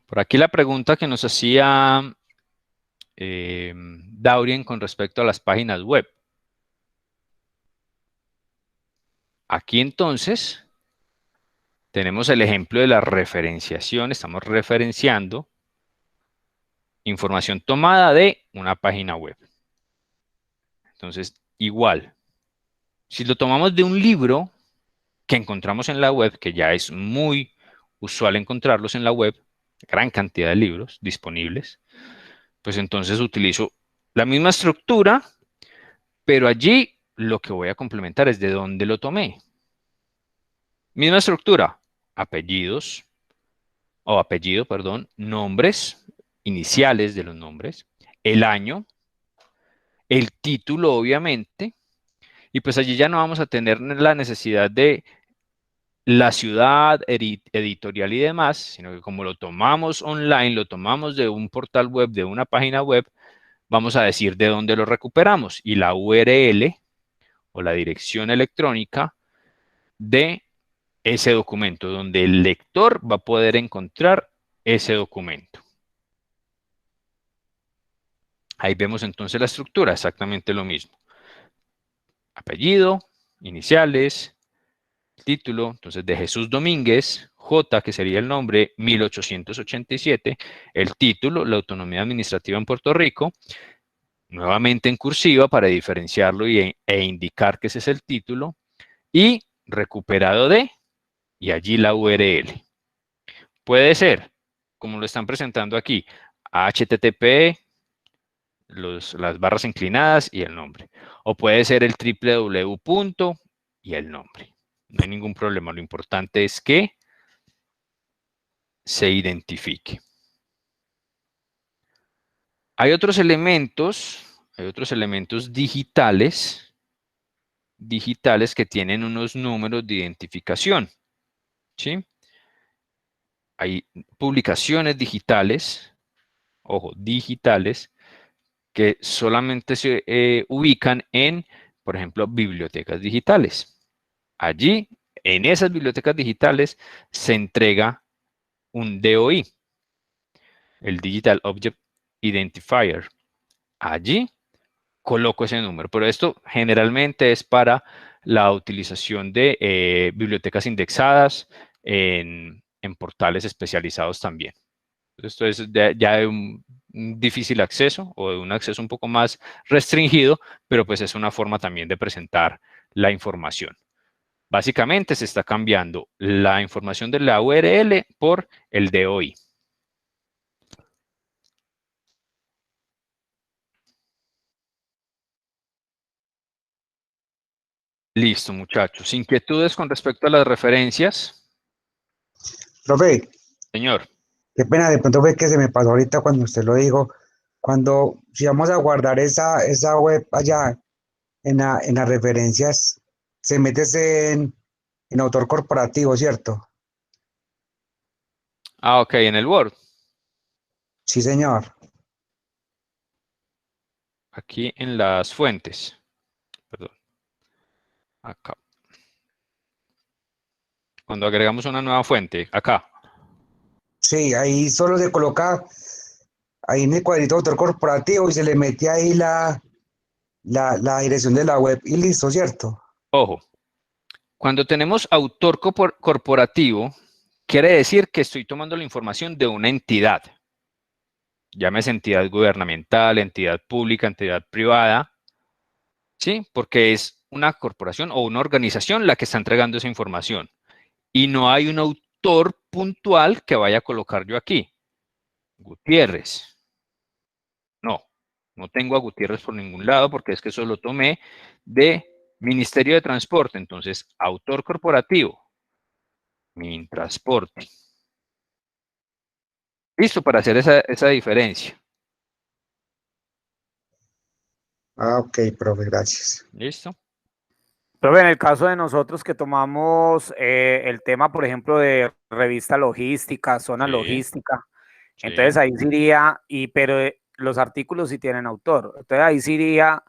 Por aquí la pregunta que nos hacía Daurien con respecto a las páginas web. Aquí entonces tenemos el ejemplo de la referenciación. Estamos referenciando información tomada de una página web. Entonces, igual, si lo tomamos de un libro que encontramos en la web, que ya es muy usual encontrarlos en la web, gran cantidad de libros disponibles, pues entonces utilizo la misma estructura, pero allí lo que voy a complementar es de dónde lo tomé. Misma estructura, nombres, iniciales de los nombres, el año, el título obviamente, y pues allí ya no vamos a tener la necesidad de la ciudad, editorial y demás, sino que como lo tomamos online, lo tomamos de un portal web, de una página web, vamos a decir de dónde lo recuperamos y la URL o la dirección electrónica de ese documento, donde el lector va a poder encontrar ese documento. Ahí vemos entonces la estructura, exactamente lo mismo. Apellido, iniciales, título, entonces de Jesús Domínguez, J, que sería el nombre, 1887, el título, la autonomía administrativa en Puerto Rico, nuevamente en cursiva para diferenciarlo e indicar que ese es el título, y recuperado de, y allí la URL. Puede ser, como lo están presentando aquí, HTTP, las barras inclinadas y el nombre. O puede ser el www. Y el nombre. No hay ningún problema. Lo importante es que se identifique. Hay otros elementos digitales que tienen unos números de identificación. ¿Sí? Hay publicaciones digitales, ojo, digitales, que solamente se ubican en, por ejemplo, bibliotecas digitales. Allí, en esas bibliotecas digitales, se entrega un DOI, el Digital Object Identifier. Allí coloco ese número, pero esto generalmente es para la utilización de bibliotecas indexadas en en portales especializados también. Esto es ya de un difícil acceso o de un acceso un poco más restringido, pero pues es una forma también de presentar la información. Básicamente se está cambiando la información de la URL por el DOI. Listo, muchachos. ¿Inquietudes con respecto a las referencias? Profe, Señor. qué pena, de pronto fue que se me pasó ahorita cuando usted lo dijo. Si vamos a guardar esa web allá en las referencias, se mete en autor corporativo, ¿cierto? Ah, ok, en el Word. Sí, señor. Aquí en las fuentes. Perdón. Acá. Cuando agregamos una nueva fuente, acá. Sí, ahí solo se coloca ahí en el cuadrito de autor corporativo y se le mete ahí la dirección de la web y listo, ¿cierto? Ojo, cuando tenemos autor corporativo, quiere decir que estoy tomando la información de una entidad. Llámese entidad gubernamental, entidad pública, entidad privada, ¿sí? Porque es una corporación o una organización la que está entregando esa información. Y no hay un autor puntual que vaya a colocar yo aquí. Gutiérrez. No tengo a Gutiérrez por ningún lado porque es que eso lo tomé de Ministerio de Transporte. Entonces, autor corporativo, Mintransporte. Listo para hacer esa diferencia. Ah, ok, profe, gracias. Listo. Profe, en el caso de nosotros que tomamos el tema, por ejemplo, de revista logística, zona Sí. logística, Sí. entonces ahí sí iría, pero los artículos sí tienen autor. Entonces ahí sí iría,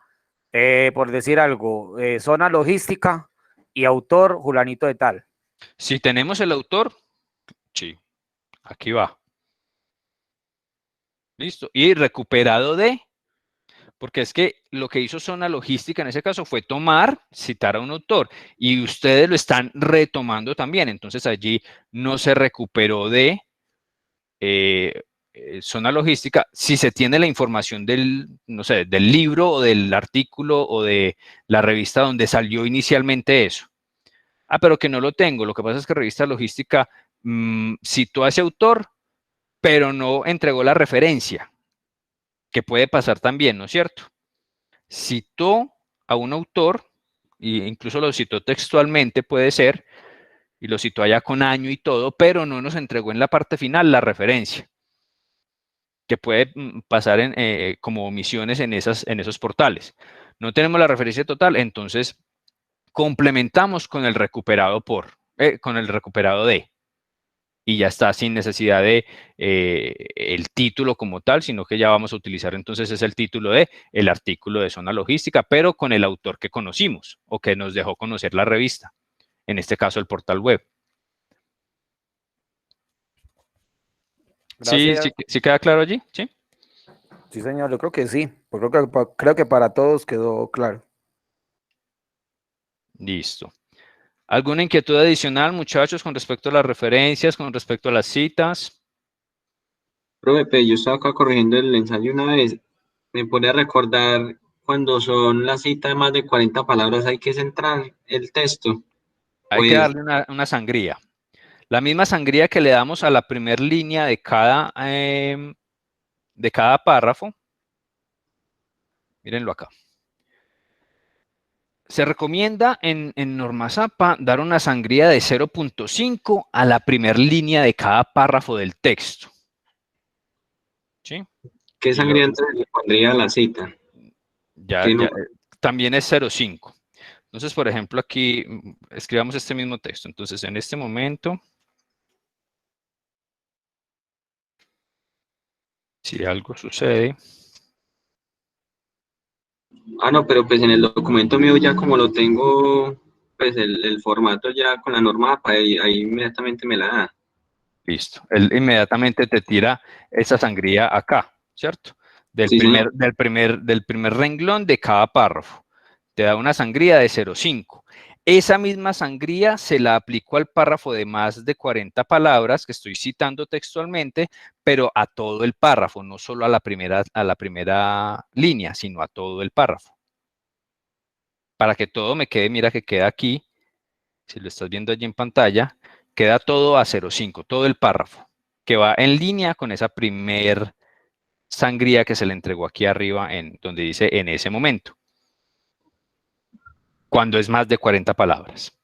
por decir algo, zona logística y autor Julanito de tal. Si tenemos el autor, sí, aquí va. Listo. Y recuperado de, porque es que lo que hizo Zona Logística en ese caso fue citar a un autor, y ustedes lo están retomando también. Entonces allí no se recuperó de Zona Logística. Si se tiene la información no sé, del libro o del artículo o de la revista donde salió inicialmente eso. Ah, pero que no lo tengo. Lo que pasa es que Revista Logística citó a ese autor, pero no entregó la referencia, que puede pasar también, ¿no es cierto? Citó a un autor, e incluso lo citó textualmente, puede ser, y lo citó allá con año y todo, pero no nos entregó en la parte final la referencia, que puede pasar como omisiones en esos portales. No tenemos la referencia total, entonces complementamos con el recuperado de, y ya está, sin necesidad de el título como tal, sino que ya vamos a utilizar entonces es el título de el artículo de Zona Logística, pero con el autor que conocimos o que nos dejó conocer la revista, en este caso el portal web. ¿Sí, sí queda claro allí? ¿Sí? Sí, señor, yo creo que sí. Creo que para todos quedó claro. Listo. ¿Alguna inquietud adicional, muchachos, con respecto a las referencias, con respecto a las citas? Profe, yo estaba acá corrigiendo el ensayo una vez. Me pone a recordar cuando son las citas de más de 40 palabras, hay que centrar el texto. Hay que darle una sangría. La misma sangría que le damos a la primera línea de cada párrafo. Mírenlo acá. Se recomienda en NormaZapa dar una sangría de 0.5 a la primera línea de cada párrafo del texto. ¿Sí? ¿Qué sangría entonces le pondría a la cita? También es 0.5. Entonces, por ejemplo, aquí escribamos este mismo texto. Entonces, en este momento, si algo sucede. Ah, no, pero pues en el documento mío ya como lo tengo, pues el formato ya con la norma, ahí inmediatamente me la da. Listo. Él inmediatamente te tira esa sangría acá, ¿cierto? Del primer renglón de cada párrafo. Te da una sangría de 0.5. Esa misma sangría se la aplico al párrafo de más de 40 palabras que estoy citando textualmente, pero a todo el párrafo, no solo a la primera línea, sino a todo el párrafo. Para que todo me quede, mira que queda aquí, si lo estás viendo allí en pantalla, queda todo a 0,5, todo el párrafo, que va en línea con esa primer sangría que se le entregó aquí arriba, donde dice en ese momento, cuando es más de 40 palabras.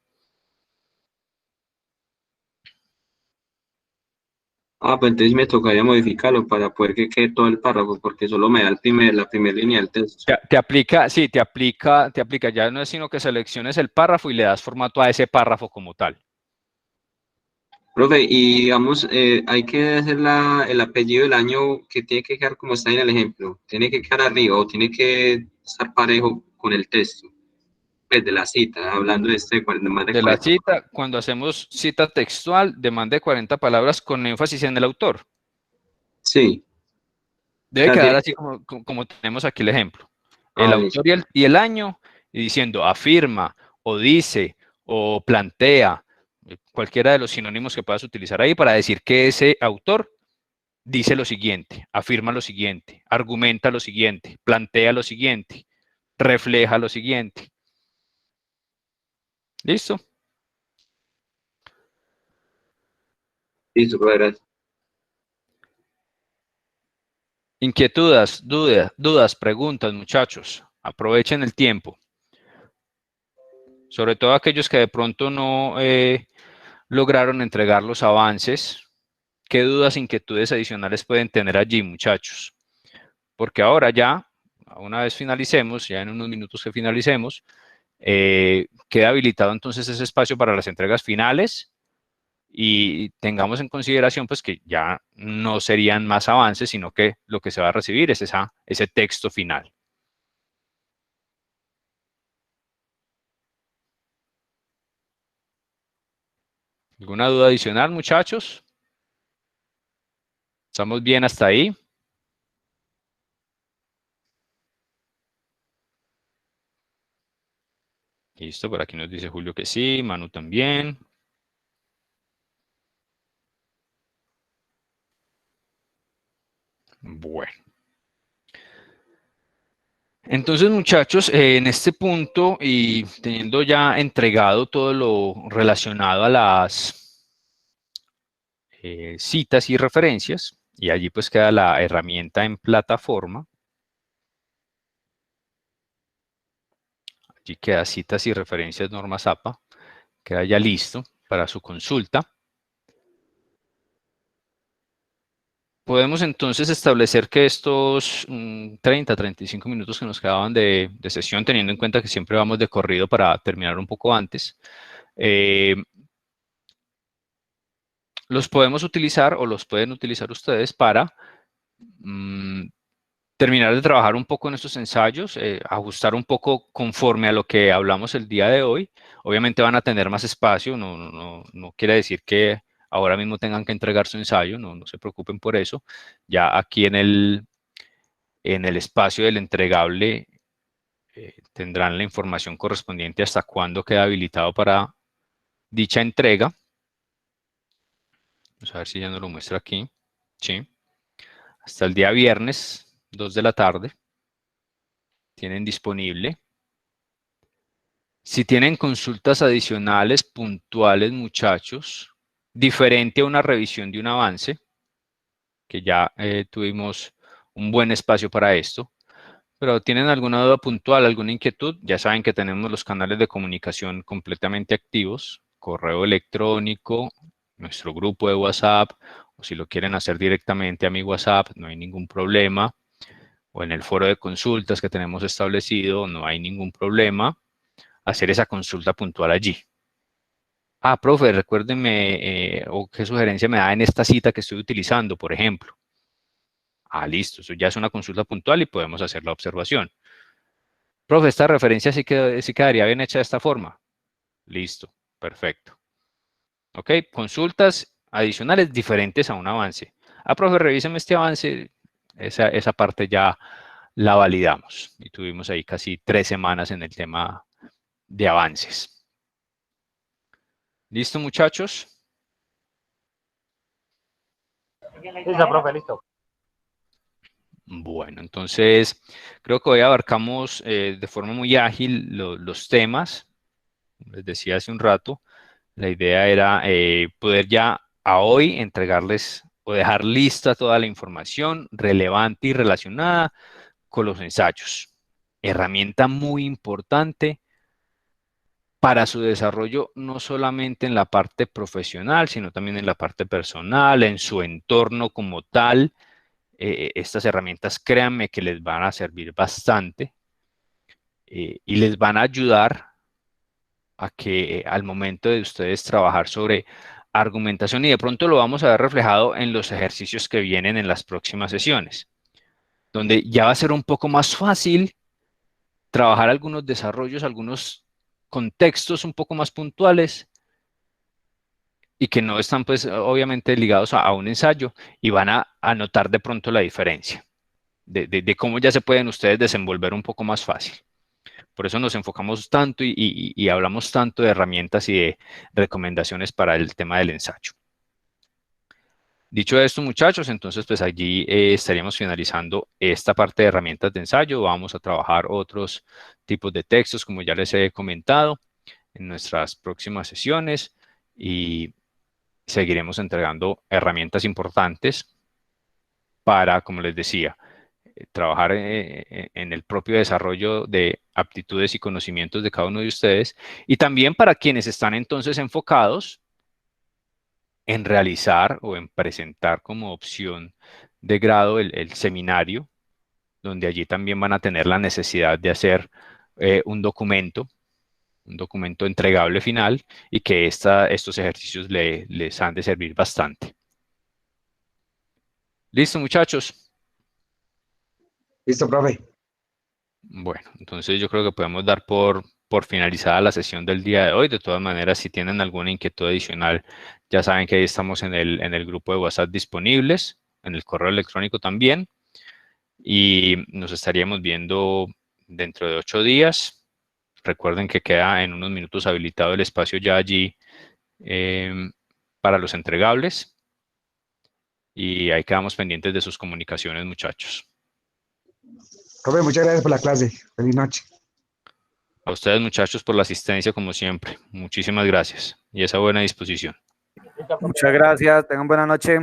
Pues entonces me tocaría modificarlo para poder que quede todo el párrafo, porque solo me da la primera línea del texto. Te aplica, ya no es sino que selecciones el párrafo y le das formato a ese párrafo como tal. Profe, y digamos, hay que hacer el apellido del año que tiene que quedar como está en el ejemplo. ¿Tiene que quedar arriba o tiene que estar parejo con el texto? Pues de la cita, hablando de más de De la 40. cita, cuando hacemos cita textual de más de 40 palabras con énfasis en el autor. Sí. Debe O sea, quedar así como tenemos aquí el ejemplo. El autor listo. y el año, y diciendo afirma, o dice, o plantea, cualquiera de los sinónimos que puedas utilizar ahí para decir que ese autor dice lo siguiente, afirma lo siguiente, argumenta lo siguiente, plantea lo siguiente, refleja lo siguiente. ¿Listo? Listo, profe, gracias. Inquietudes, dudas, preguntas, muchachos. Aprovechen el tiempo. Sobre todo aquellos que de pronto no lograron entregar los avances. ¿Qué dudas, inquietudes adicionales pueden tener allí, muchachos? Porque ahora ya, una vez finalicemos, ya en unos minutos que finalicemos, queda habilitado entonces ese espacio para las entregas finales y tengamos en consideración pues que ya no serían más avances, sino que lo que se va a recibir es ese texto final. ¿Alguna duda adicional, muchachos? ¿Estamos bien hasta ahí? Listo, por aquí nos dice Julio que sí, Manu también. Bueno. Entonces, muchachos, en este punto y teniendo ya entregado todo lo relacionado a las citas y referencias, y allí pues queda la herramienta en plataforma. Allí queda citas y referencias normas APA, queda ya listo para su consulta. Podemos entonces establecer que estos 30, 35 minutos que nos quedaban de sesión, teniendo en cuenta que siempre vamos de corrido para terminar un poco antes, los podemos utilizar o los pueden utilizar ustedes para terminar de trabajar un poco en estos ensayos, ajustar un poco conforme a lo que hablamos el día de hoy. Obviamente van a tener más espacio, no quiere decir que ahora mismo tengan que entregar su ensayo, no se preocupen por eso. Ya aquí en el espacio del entregable tendrán la información correspondiente hasta cuándo queda habilitado para dicha entrega. Vamos a ver si ya nos lo muestra aquí. Sí. Hasta el día viernes, 2 de la tarde, tienen disponible. Si tienen consultas adicionales, puntuales, muchachos, diferente a una revisión de un avance, que ya tuvimos un buen espacio para esto, pero tienen alguna duda puntual, alguna inquietud, ya saben que tenemos los canales de comunicación completamente activos, correo electrónico, nuestro grupo de WhatsApp, o si lo quieren hacer directamente a mi WhatsApp, no hay ningún problema, o en el foro de consultas que tenemos establecido, no hay ningún problema, hacer esa consulta puntual allí. Profe, recuérdenme, o qué sugerencia me da en esta cita que estoy utilizando, por ejemplo. Listo, eso ya es una consulta puntual y podemos hacer la observación. Profe, esta referencia sí quedaría bien hecha de esta forma. Listo, perfecto. Ok, consultas adicionales diferentes a un avance. Profe, revíseme este avance. Esa parte ya la validamos. Y tuvimos ahí casi 3 semanas en el tema de avances. ¿Listo, muchachos? Listo, profe, listo. Bueno, entonces creo que hoy abarcamos de forma muy ágil los temas. Les decía hace un rato, la idea era poder ya a hoy entregarles o dejar lista toda la información relevante y relacionada con los ensayos. Herramienta muy importante para su desarrollo, no solamente en la parte profesional, sino también en la parte personal, en su entorno como tal. Estas herramientas, créanme que les van a servir bastante y les van a ayudar a que al momento de ustedes trabajar sobre argumentación, y de pronto lo vamos a ver reflejado en los ejercicios que vienen en las próximas sesiones, donde ya va a ser un poco más fácil trabajar algunos desarrollos, algunos contextos un poco más puntuales y que no están pues obviamente ligados a un ensayo, y van a notar de pronto la diferencia de cómo ya se pueden ustedes desenvolver un poco más fácil. Por eso nos enfocamos tanto y hablamos tanto de herramientas y de recomendaciones para el tema del ensayo. Dicho esto, muchachos, entonces pues allí estaríamos finalizando esta parte de herramientas de ensayo. Vamos a trabajar otros tipos de textos, como ya les he comentado, en nuestras próximas sesiones, y seguiremos entregando herramientas importantes para, como les decía, trabajar en el propio desarrollo de aptitudes y conocimientos de cada uno de ustedes, y también para quienes están entonces enfocados en realizar o en presentar como opción de grado el seminario, donde allí también van a tener la necesidad de hacer un documento entregable final, y que estos ejercicios les han de servir bastante. ¿Listo, muchachos? Listo, profe. Bueno, entonces yo creo que podemos dar por finalizada la sesión del día de hoy. De todas maneras, si tienen alguna inquietud adicional, ya saben que ahí estamos en el grupo de WhatsApp disponibles, en el correo electrónico también, y nos estaríamos viendo dentro de 8 días. Recuerden que queda en unos minutos habilitado el espacio ya allí para los entregables, y ahí quedamos pendientes de sus comunicaciones, muchachos. Profe, muchas gracias por la clase. Feliz noche. A ustedes, muchachos, por la asistencia como siempre. Muchísimas gracias y esa buena disposición. Muchas gracias. Tengan buena noche.